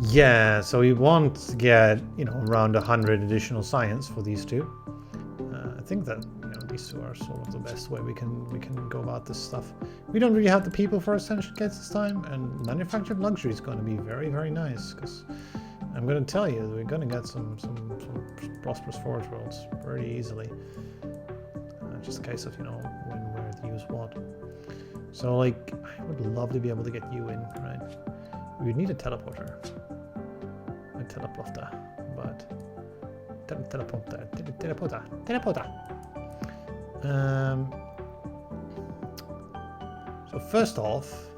Yeah, so we want to get, you know, around 100 additional science for these two. I think that, you know, these two are sort of the best way we can go about this stuff. We don't really have the people for essential kits this time, and manufactured luxury is going to be very, very nice. Because I'm going to tell you, we're going to get some prosperous forge worlds pretty easily. Just a case of, you know, when, where to use what. So, like, I would love to be able to get you in, right? We would need a teleporter. A teleporter, but teleporter. So first off,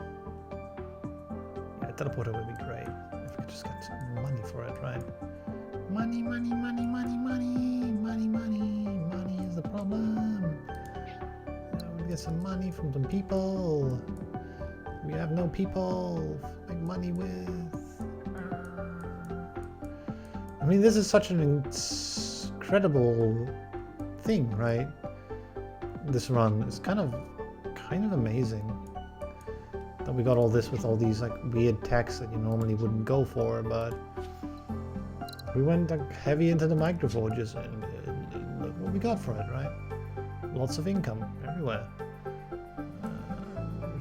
yeah, teleporter would be great if we could just get some money for it, right? Money is the problem. We get some money from some people. We have no people to make money with. I mean, this is such an incredible thing, right? This run is kind of amazing that we got all this with all these like weird techs that you normally wouldn't go for, but we went like heavy into the microforges and look what we got for it, right? Lots of income everywhere.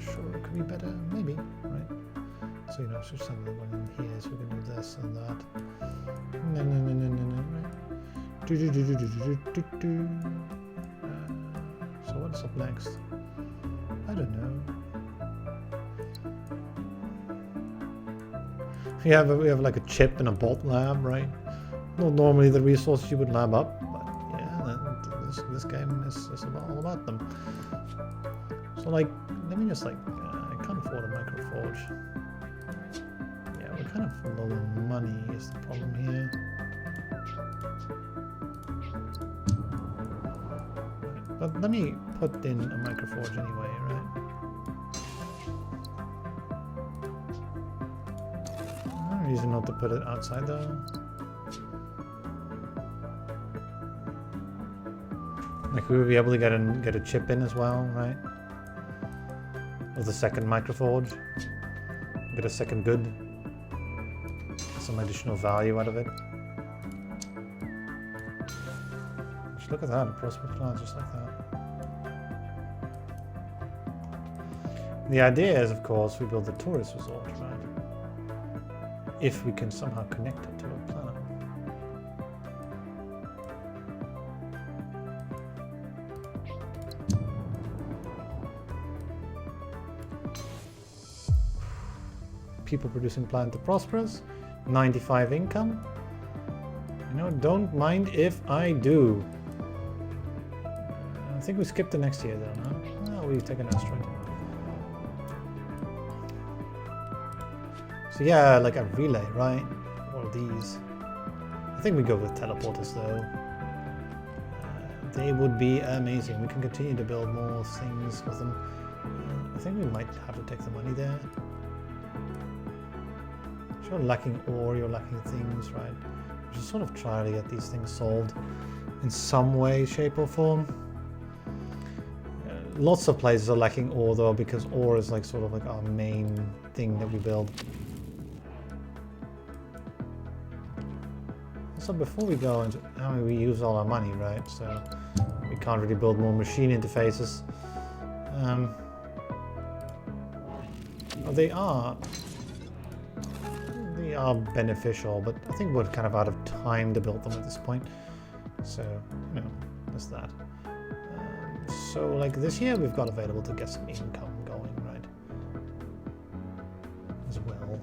Sure, it could be better, maybe, right? So you know, should send the one in here so we can do this and that. No. So what's up next? I don't know. We have like a chip and a bolt lab, right? Not normally the resources you would lab up, but yeah, this game is all about them. So like, let me just like, I can't afford a micro forge. Yeah, we're kind of low on money is the problem here. But let me put in a micro forge anyway, right? No reason not to put it outside though. Like we would be able to get a chip in as well, right? With a second microforge. Get a second good. Get some additional value out of it. Just look at that, a prosperous plant just like that. The idea is, of course, we build a tourist resort, right? If we can somehow connect it to a planet. People producing planet to prosperous, 95 income. You know, don't mind if I do. I think we skipped the next year though, no? No, we take an asteroid. So yeah, like a relay, right? All of these. I think we go with teleporters though. They would be amazing. We can continue to build more things with them. I think we might have to take the money there. If you're lacking ore, you're lacking things, right? We should sort of try to get these things solved in some way, shape or form. Lots of places are lacking ore though, because ore is like sort of like our main thing that we build. So before we go into, I mean, we use all our money, right? So we can't really build more machine interfaces. Well, they are beneficial, but I think we're kind of out of time to build them at this point. So, you know, that's that. So, like this year, we've got available to get some income going, right? As well.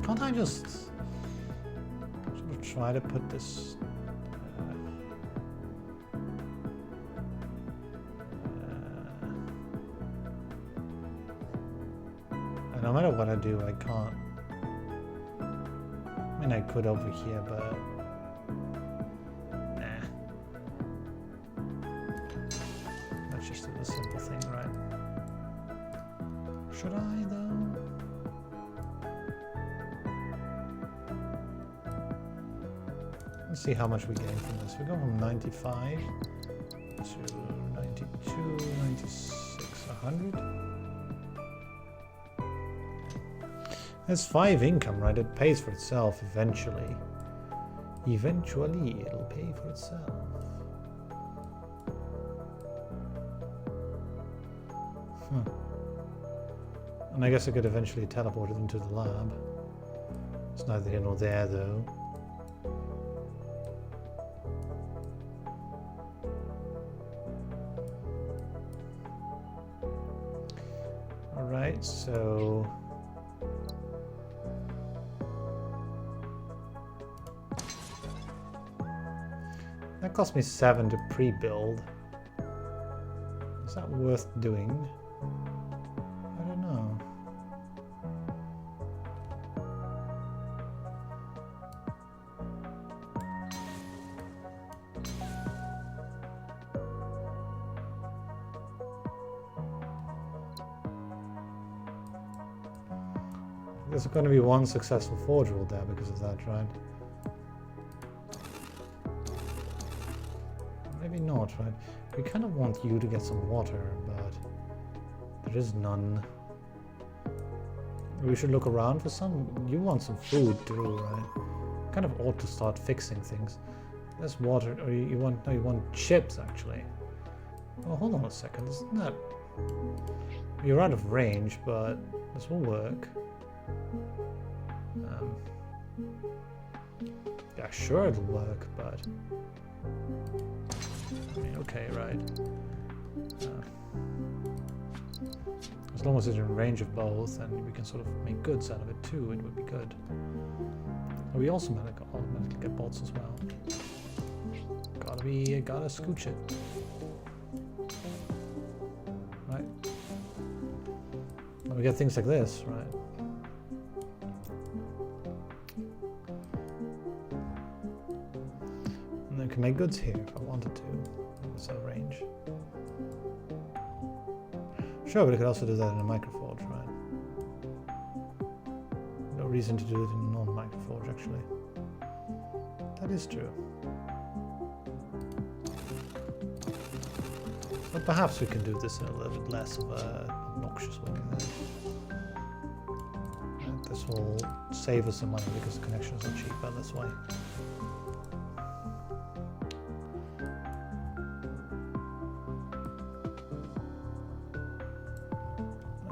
Can't I just sort of try to put this? And no matter what I do, I can't. I mean, I could over here, but nah. Let's just do the simple thing, right? Should I, though? Let's see how much we gain from this. We go from 95 to 92, 96, 100. That's 5 income, right? It pays for itself eventually. Eventually, it'll pay for itself. And I guess I could eventually teleport it into the lab. It's neither here nor there, though. Alright, so... that cost me 7 to pre-build. Is that worth doing? I don't know. There's going to be one successful forge world there because of that, right? Maybe not, right? We kind of want you to get some water, but there is none. We should look around for some. You want some food too, right? Kind of ought to start fixing things. There's water, or you want, no, you want chips actually. Oh, hold on a second, isn't that... You're out of range, but this will work. Yeah, sure it'll work, but I mean, okay, right. As long as it's in range of both, and we can sort of make goods out of it too, it would be good. We also automatically get bolts as well. Gotta scooch it. Right. And we get things like this, right? And then I can make goods here if I wanted to. It's out of range. Sure, but I could also do that in a microforge, right? No reason to do it in a non-microforge, actually. That is true. But perhaps we can do this in a little bit less of a obnoxious way. And this will save us some money because the connections are cheaper this way.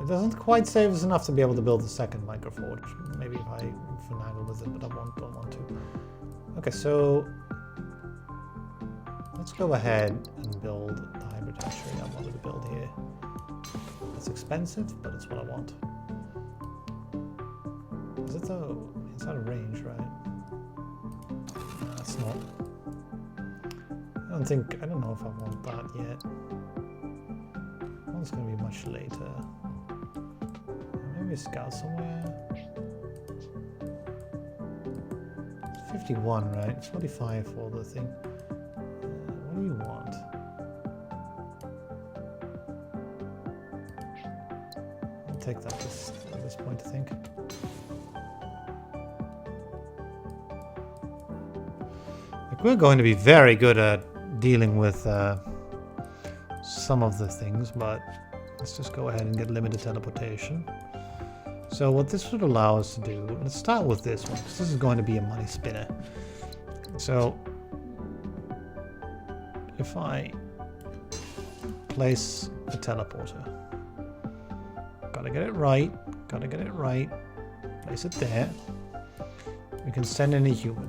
It doesn't quite save us enough to be able to build the second microforge. Maybe if I finagle with it, but I don't want to. Okay, so let's go ahead and build the hybrid hatchery I wanted to build here. It's expensive, but it's what I want. Is it though? It's out of range, right? No, it's not. I don't know if I want that yet. One's going to be much later. Maybe scout somewhere. 51, right? 45 for the thing. What do you want? I'll take that at this point, I think. Like, we're going to be very good at dealing with some of the things, but let's just go ahead and get limited teleportation. So what this would allow us to do, let's start with this one, because this is going to be a money spinner. So if I place a teleporter, gotta get it right, place it there, we can send in a human.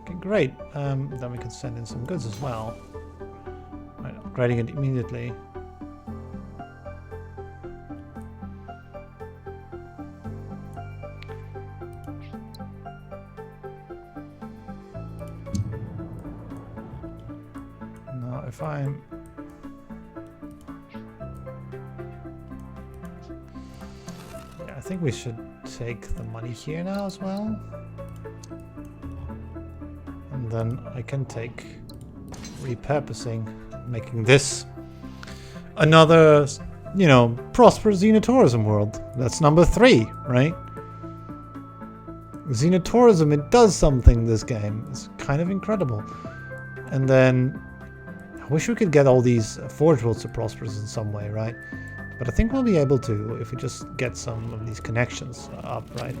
Okay, great, then we can send in some goods as well. Right, upgrading it immediately. If I'm I think we should take the money here now as well, and then I can take repurposing, making this another, you know, prosperous Xenotourism world. That's number 3, right? Xenotourism, it does something, this game. It's kind of incredible. And then I wish we could get all these forge worlds to prosperous in some way, right? But I think we'll be able to if we just get some of these connections up, right?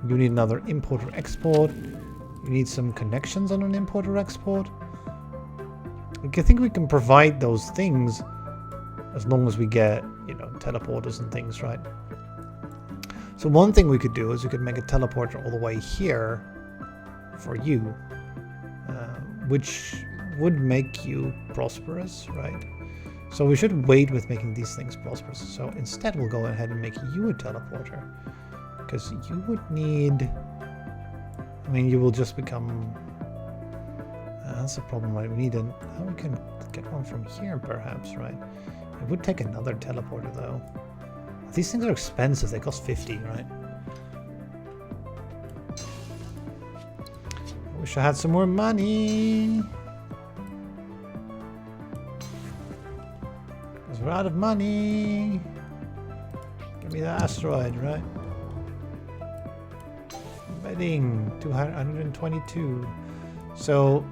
You need another import or export. You need some connections on an import or export. I think we can provide those things as long as we get, you know, teleporters and things, right? So one thing we could do is we could make a teleporter all the way here for you, which would make you prosperous, right? So we should wait with making these things prosperous. So instead we'll go ahead and make you a teleporter, because you would need, I mean, you will just become, that's the problem, right? We need we can get one from here perhaps, right? It would take another teleporter though. These things are expensive, they cost 50, right? I wish I had some more money. Because we're out of money. Give me the asteroid, right? Betting 222. So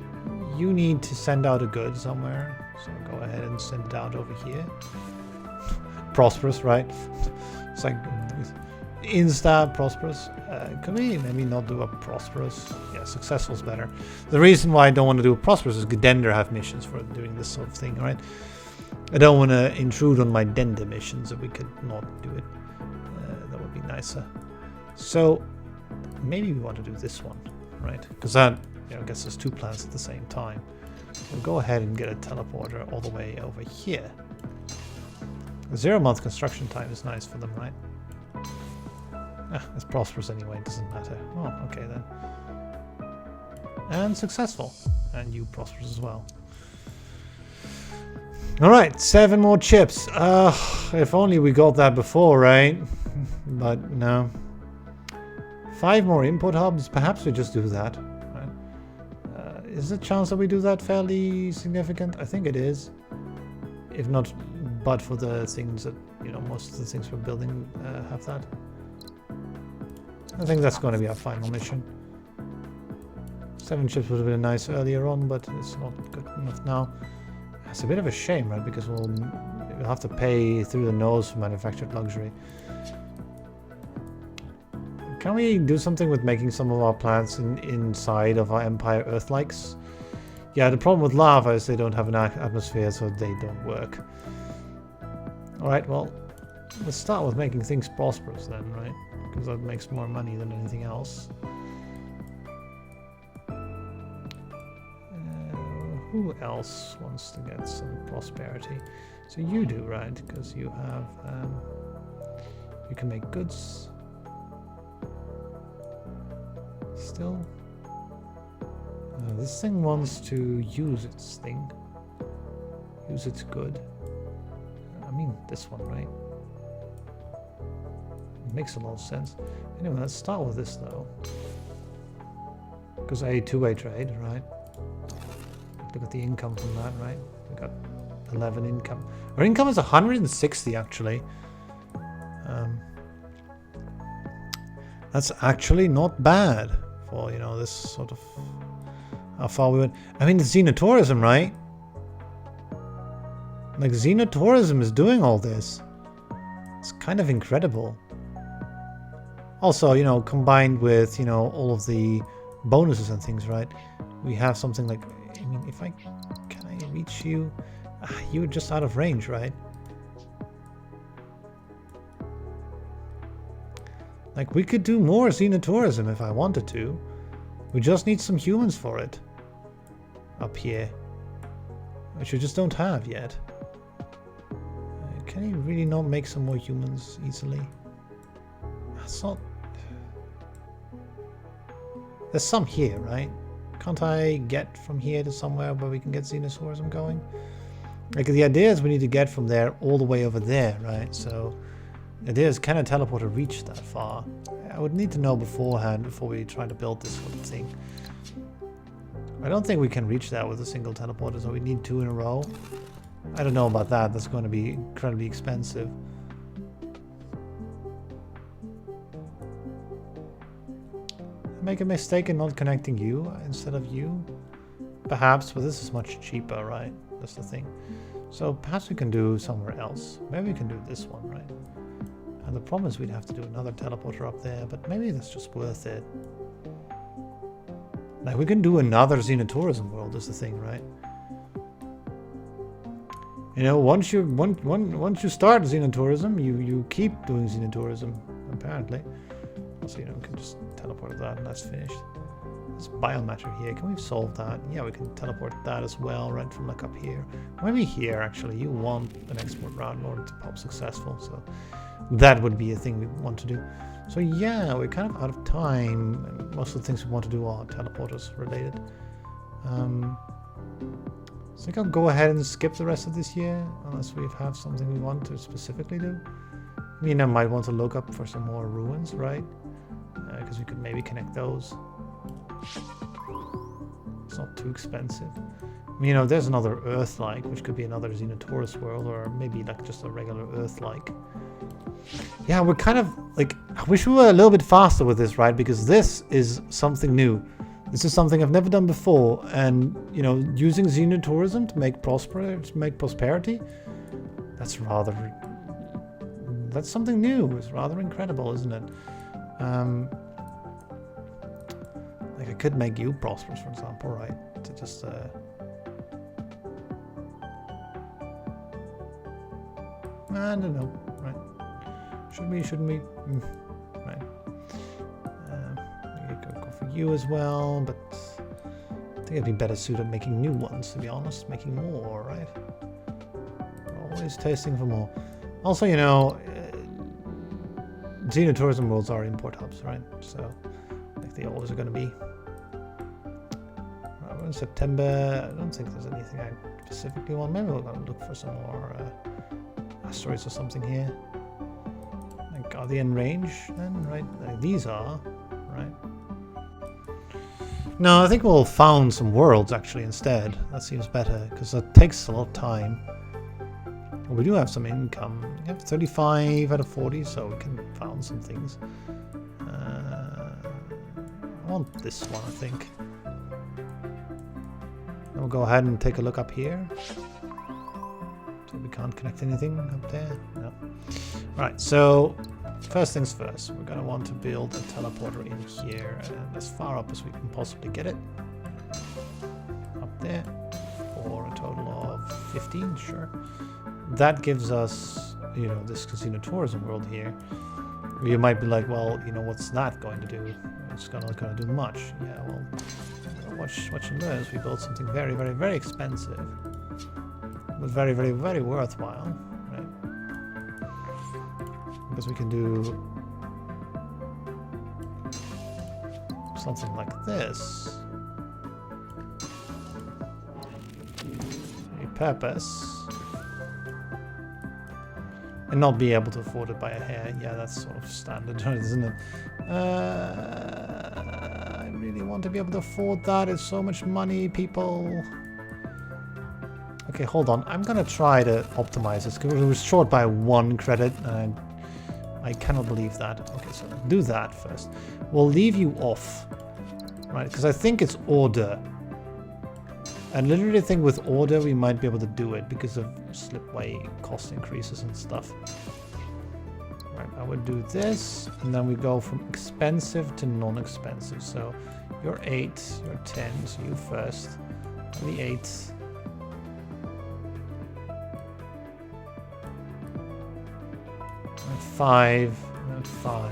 you need to send out a good somewhere. So go ahead and send it out over here. Prosperous, right? It's like insta prosperous. Can we maybe not do a prosperous? Yeah, successful is better. The reason why I don't want to do a prosperous is Dender have missions for doing this sort of thing, right? I don't want to intrude on my Dender missions if we could not do it. That would be nicer. So maybe we want to do this one, right? Because that, you know, gets us 2 plants at the same time. We'll go ahead and get a teleporter all the way over here. The 0-month construction time is nice for them, right? It's prosperous anyway, it doesn't matter. Oh, okay then. And successful. And you prosperous as well. Alright, 7 more chips. If only we got that before, right? But no. 5 more import hubs. Perhaps we just do that. Right? Is the chance that we do that fairly significant? I think it is. If not, but for the things that, you know, most of the things we're building have that. I think that's going to be our final mission. 7 chips would have been nice earlier on, but it's not good enough now. It's a bit of a shame, right? Because we'll have to pay through the nose for manufactured luxury. Can we do something with making some of our plants inside of our Empire Earth-likes? Yeah, the problem with lava is they don't have an atmosphere, so they don't work. Alright, well, let's start with making things prosperous then, right? Because that makes more money than anything else. Who else wants to get some prosperity? So you do, right? Because you have, you can make goods. Still, this thing wants to use its thing. Use its good. I mean, this one, right? It makes a lot of sense. Anyway, let's start with this though. Because a two-way trade, right? Look at the income from that, right? We got 11 income. Our income is 160 actually. That's actually not bad for, you know, this sort of how far we went. I mean, it's Xenotourism, right? Like, Xenotourism is doing all this. It's kind of incredible. Also, you know, combined with, you know, all of the bonuses and things, right? We have something like, I mean, if can I reach you? You're just out of range, right? Like, we could do more Xenotourism if I wanted to. We just need some humans for it. Up here. Which we just don't have yet. Can you really not make some more humans easily? That's not... There's some here, right? Can't I get from here to somewhere where we can get Xenotourism going? Like, the idea is we need to get from there all the way over there, right? So the idea is, can a teleporter reach that far? I would need to know beforehand before we try to build this sort of thing. I don't think we can reach that with a single teleporter, so we need 2 in a row. I don't know about that. That's going to be incredibly expensive. Make a mistake in not connecting you instead of you? Perhaps, but this is much cheaper, right? That's the thing. So perhaps we can do somewhere else. Maybe we can do this one, right? And the problem is we'd have to do another teleporter up there, but maybe that's just worth it. Like, we can do another Xenotourism world is the thing, right? You know, once you start Xenotourism, you keep doing Xenotourism, apparently. So, you know, we can just teleport that and that's finished. There's biomatter here. Can we solve that? Yeah, we can teleport that as well, right from like up here. Maybe here, actually. You want an export route in order to pop successful, so that would be a thing we want to do. So yeah, we're kind of out of time. Most of the things we want to do are teleporters related. So I think I'll go ahead and skip the rest of this year, unless we have something we want to specifically do. I mean, I might want to look up for some more ruins, right? Because we could maybe connect those. It's not too expensive. I mean, you know, there's another Earth-like, which could be another Xenotourist world, or maybe like just a regular Earth-like. Yeah, we're kind of like, I wish we were a little bit faster with this, right? Because this is something new. This is something I've never done before, and you know, using Xenotourism to make prosperity, that's something new. It's rather incredible, isn't it? Like, I could make you prosperous, for example, right? To just I don't know, right? Should we? Shouldn't we? you as well, but I think it'd be better suited making new ones, to be honest. Making more, right? Always tasting for more. Also, you know, Xenotourism worlds are import hubs, right? So, like they always are going to be. We're in September. I don't think there's anything I specifically want. Maybe we're going to look for some more asteroids or something here. Like, are they in range then, right? Like, these are, right? No, I think we'll found some worlds actually instead. That seems better because that takes a lot of time. We do have some income. We have 35 out of 40, so we can found some things. I want this one, I think. Then we'll go ahead and take a look up here. So we can't connect anything up there. No. Right, so first things first, we're going to want to build a teleporter in here and as far up as we can possibly get it. Up there for a total of 15, sure. That gives us, you know, this Xenotourism world here. You might be like, well, you know, what's that going to do? It's not going to do much. Yeah, well, watch this. We built something very, very, very expensive, but very, very, very worthwhile, right? Because we can do something like this. Repurpose. And not be able to afford it by a hair. Yeah, that's sort of standard, isn't it? I really want to be able to afford that. It's so much money, people. Okay, hold on. I'm going to try to optimize this because it was short by 1 credit. And I cannot believe that. Okay, so do that first. We'll leave you off, right? Because I think it's order. I literally think with order we might be able to do it because of slipway cost increases and stuff. Right, I would do this, and then we go from expensive to non-expensive. So you're 8, you're 10, so you first. The 8. And 5, and 5.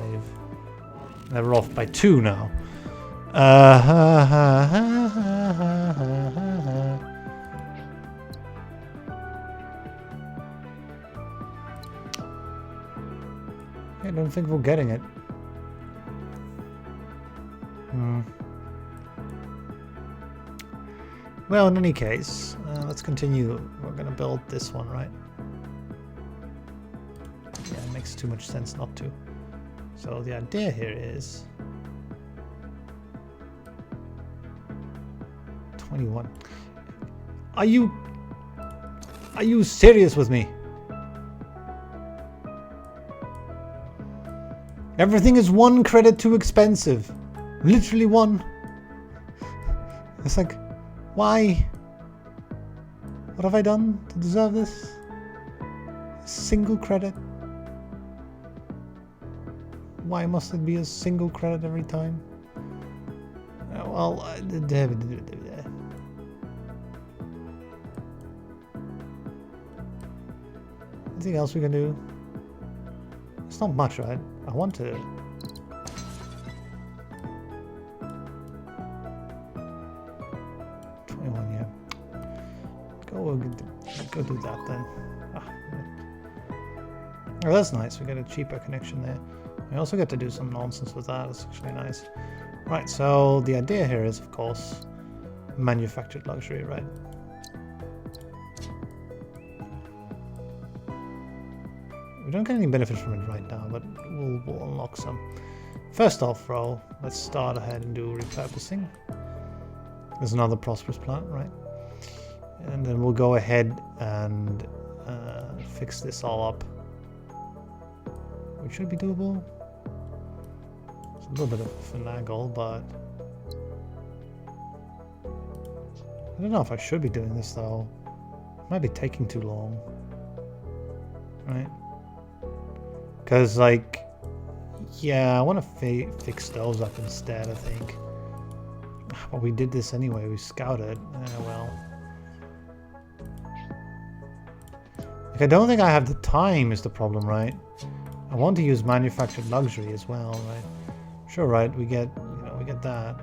And we're off by 2 now. I don't think we're getting it. Well, in any case, let's continue. We're going to build this one, right? Yeah, it makes too much sense not to. So the idea here is 21. Are you serious with me? Everything is 1 credit too expensive. Literally 1. It's like, why? What have I done to deserve this? A single credit? Why must it be a single credit every time? Well, anything else we can do? It's not much, right? I want to. Yeah. Go do that then. Oh, that's nice. We get a cheaper connection there. We also get to do some nonsense with that. It's actually nice. Right, so the idea here is, of course, manufactured luxury, right? We don't get any benefit from it right now, but we'll unlock some. First off, though, let's start ahead and do repurposing. There's another prosperous plant, right? And then we'll go ahead and fix this all up, which should be doable. It's a little bit of a finagle, but I don't know if I should be doing this though. It might be taking too long, right? Because, like, yeah, I want to fix those up instead, I think. But we did this anyway. We scouted. Well. Like, I don't think I have the time is the problem, right? I want to use manufactured luxury as well, right? Sure, right? We get, we get that.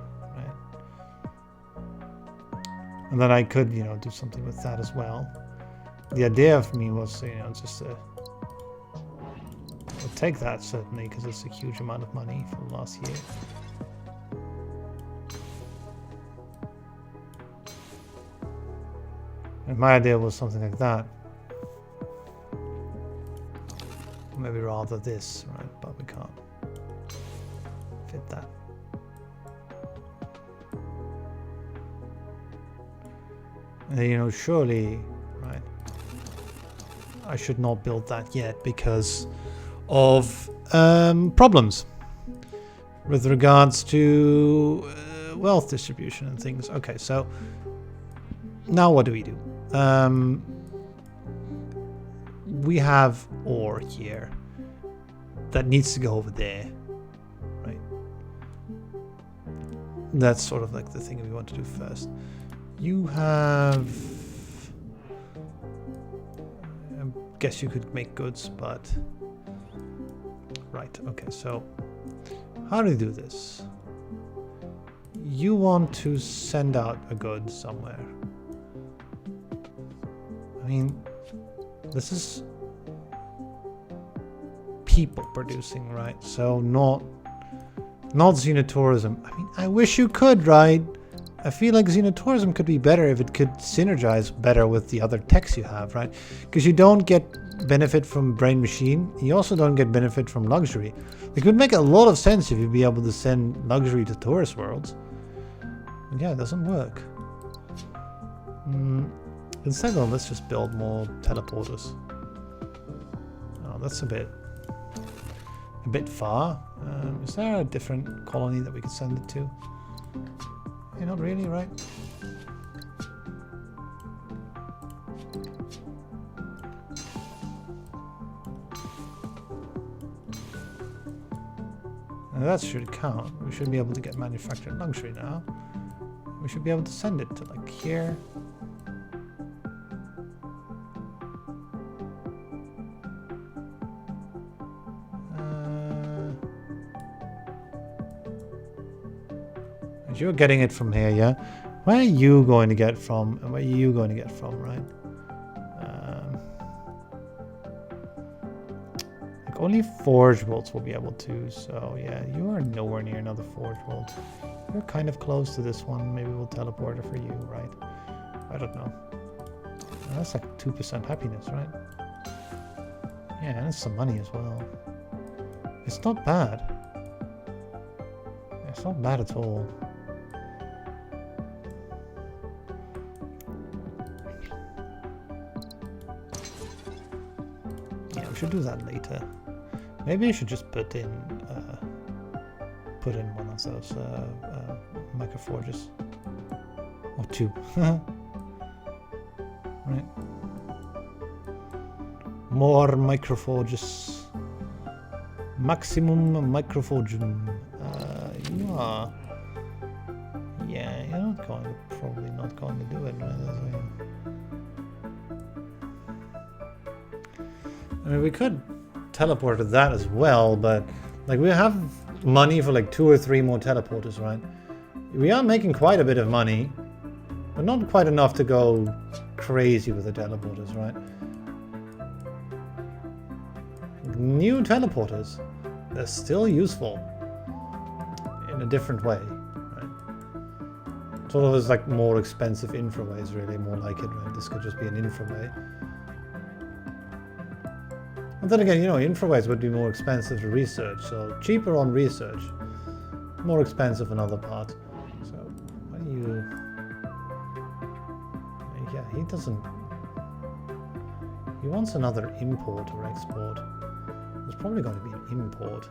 And then I could, you know, do something with that as well. The idea of me was, you know, just to I'll take that certainly because it's a huge amount of money from last year. And my idea was something like that. Maybe rather this, right? But we can't fit that. And, you know, surely, right, I should not build that yet because of problems with regards to wealth distribution and things. Okay, so now what do we do? We have ore here that needs to go over there, right? That's sort of like the thing we want to do first. You have, I guess you could make goods, but right, okay, so how do you do this? You want to send out a good somewhere. I mean, this is people producing, right? So not Xenotourism. I mean, I wish you could, right? I feel like Xenotourism could be better if it could synergize better with the other techs you have, right? Because you don't get benefit from brain machine. You also don't get benefit from luxury. It would make a lot of sense if you'd be able to send luxury to tourist worlds. But yeah, it doesn't work. Instead, though, let's just build more teleporters. Oh, that's a bit far. Is there a different colony that we could send it to? Yeah, not really, right? And that should count. We should be able to get manufactured luxury now. We should be able to send it to like here. You're getting it from here, yeah? Where are you going to get from? And where are you going to get from, right? Like only Forge Worlds will be able to, so yeah, you are nowhere near another Forge World. You're kind of close to this one. Maybe we'll teleport it for you, right? I don't know. That's like 2% happiness, right? Yeah, and it's some money as well. It's not bad. It's not bad at all. Should do that later. Maybe I should just put in one of those microforges or two. Right, more microforges, maximum microforgium. You are, yeah, you're not going to, probably not going to do it, right? I mean, we could teleport to that as well, but like we have money for like 2 or 3 more teleporters, right? We are making quite a bit of money, but not quite enough to go crazy with the teleporters, right? New teleporters, they're still useful in a different way, right? Sort of as like more expensive infraways, really, more like it, right? This could just be an infraway. And then again, you know, infraways would be more expensive to research, so cheaper on research, more expensive on other parts. So, what do you... Yeah, he doesn't... He wants another import or export. There's probably going to be an import.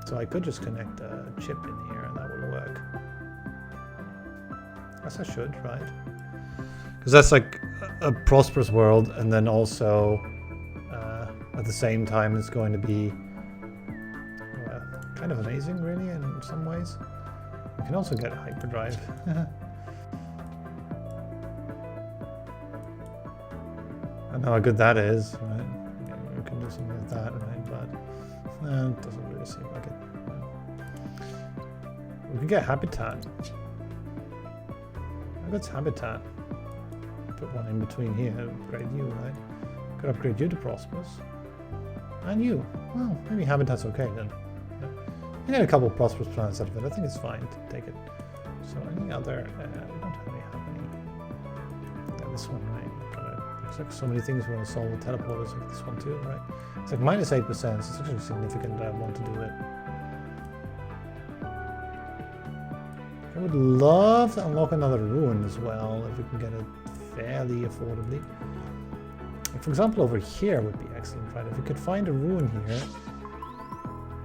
So I could just connect a chip in here and that will work. Yes, I should, right? Because that's like a prosperous world, and then also... at the same time, it's going to be kind of amazing, really, in some ways. You can also get hyperdrive. I know how good that is, right? You can do something like that, right? But it doesn't really seem like it. We can get habitat. Look at habitat. Put one in between here. Upgrade you, right? Could upgrade you to prosperous. And you. Well, maybe habitat's okay then. Yeah. I get a couple of prosperous plants out of it. I think it's fine to take it. So any other... we don't really have any. Yeah, this one, right? Looks like so many things we want to solve with teleporters with this one too, right? It's like minus 8%, so it's actually significant that I want to do it. I would love to unlock another ruin as well, if we can get it fairly affordably. Like for example, over here would be excellent, right? If we could find a ruin here,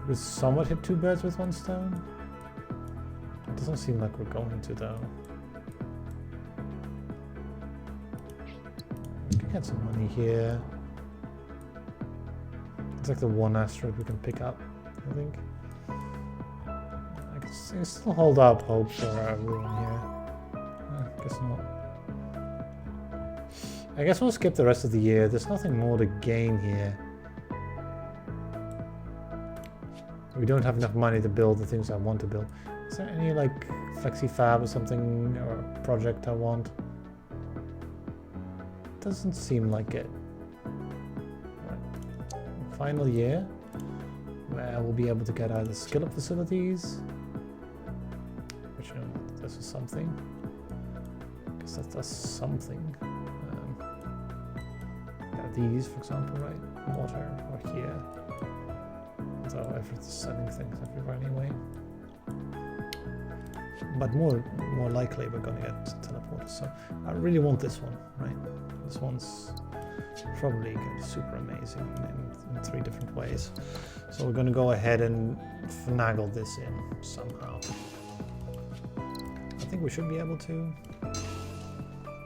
we could somewhat hit 2 birds with 1 stone. It doesn't seem like we're going to, though. We can get some money here. It's like the one asteroid we can pick up, I think. I can still hold up hope for a ruin here. I guess not. I guess we'll skip the rest of the year. There's nothing more to gain here. We don't have enough money to build the things I want to build. Is there any like flexi fab or something or project I want? Doesn't seem like it. Right. Final year, where we'll be able to get either skill up facilities, which you know, this is something. I guess that does something. These, for example, right? Water or here. So everything's selling things everywhere anyway. But more likely we're gonna get teleporters. So I really want this one, right? This one's probably gonna be super amazing in 3 different ways. So we're gonna go ahead and finagle this in somehow. I think we should be able to.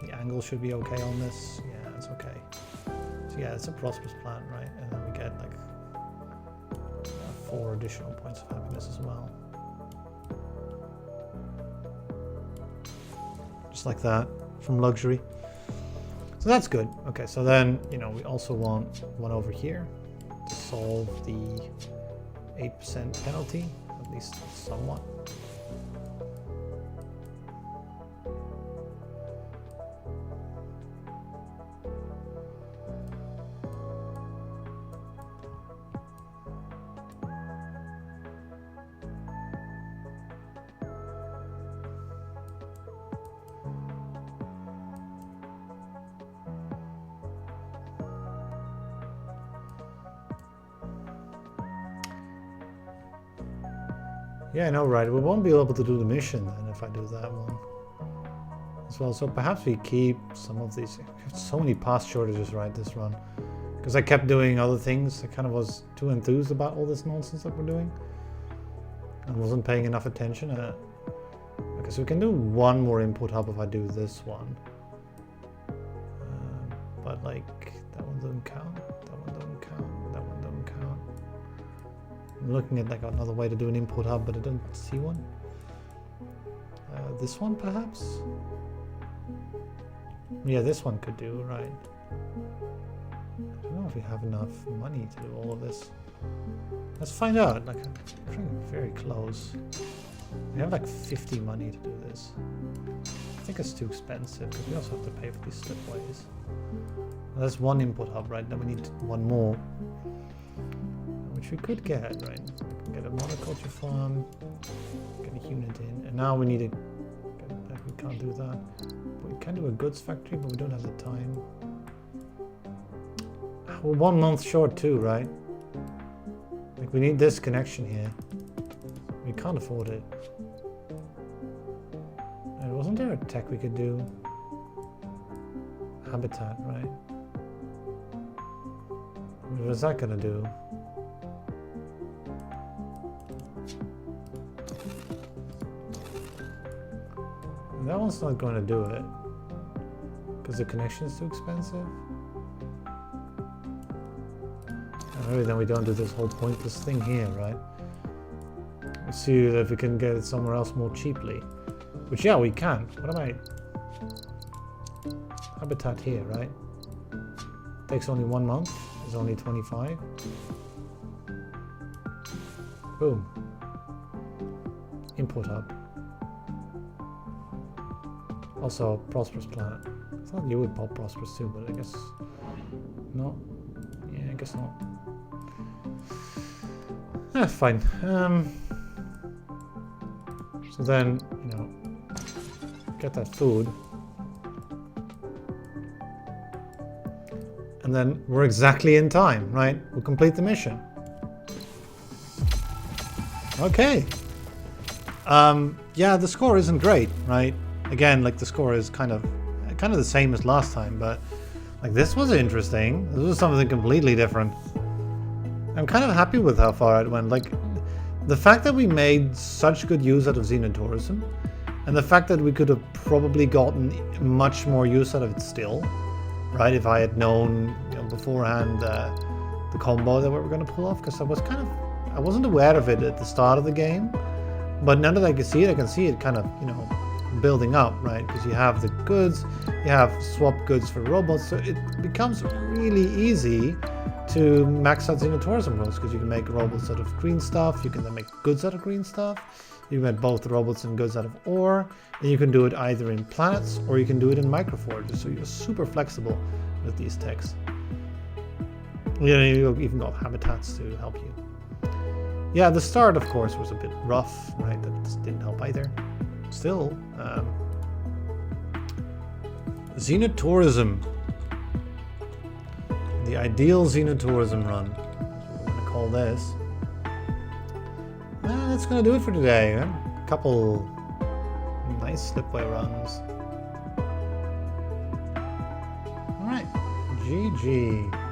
The angle should be okay on this. Yeah, it's okay. Yeah, it's a prosperous plant, right? And then we get like 4 additional points of happiness as well. Just like that, from luxury. So that's good. Okay, so then, you know, we also want one over here to solve the 8% penalty, at least somewhat. Yeah, I know, right? We won't be able to do the mission then if I do that one as well. So perhaps we keep some of these. We have so many past shortages, right, this run. Because I kept doing other things. I kind of was too enthused about all this nonsense that we're doing. And wasn't paying enough attention. Okay, so we can do one more input hub if I do this one. But like, that one doesn't count. That one doesn't count. That one doesn't count. I'm looking at like another way to do an input hub, but I don't see one. This one perhaps? Yeah, this one could do, right. I don't know if we have enough money to do all of this. Let's find out. Like, I'm pretty very close. We have like 50 money to do this. I think it's too expensive because we also have to pay for these slipways. Well, that's one input hub, right? Then we need one more, which we could get, right? We can get a monoculture farm, get a unit in, and now we need to. We can't do that. But we can do a goods factory, but we don't have the time. We're 1 month short too, right? Like we need this connection here. We can't afford it. And wasn't there a tech we could do? Habitat, right? What is that gonna do? That one's not going to do it because the connection is too expensive. And maybe then we don't do this whole pointless thing here, right? We'll see if we can get it somewhere else more cheaply. Which, yeah, we can. What am I? Habitat here, right? Takes only 1 month. It's only 25. Boom. Import hub. Also, prosperous planet. I thought you would pop prosperous too, but I guess not. Yeah, I guess not. Fine. So then, you know, get that food. And then we're exactly in time, right? We'll complete the mission. Okay. Yeah, the score isn't great, right? Again, like the score is kind of the same as last time, but like this was interesting. This was something completely different. I'm kind of happy with how far it went. Like the fact that we made such good use out of Xenotourism, and the fact that we could have probably gotten much more use out of it still, right? If I had known, you know, beforehand the combo that we were going to pull off, because I wasn't aware of it at the start of the game, but now that I can see it kind of, you know, building up, right? Because you have the goods, you have swap goods for robots, so it becomes really easy to max out Xenotourism rules, because you can make robots out of green stuff, you can then make goods out of green stuff, you can make both robots and goods out of ore, and you can do it either in planets or you can do it in microforges, so you're super flexible with these techs. You know, you've even got habitats to help you. Yeah, the start, of course, was a bit rough, right? That just didn't help either. Still, Xenotourism. The ideal Xenotourism run. That's what we're going to call this. That's going to do it for today. A couple nice slipway runs. Alright, GG.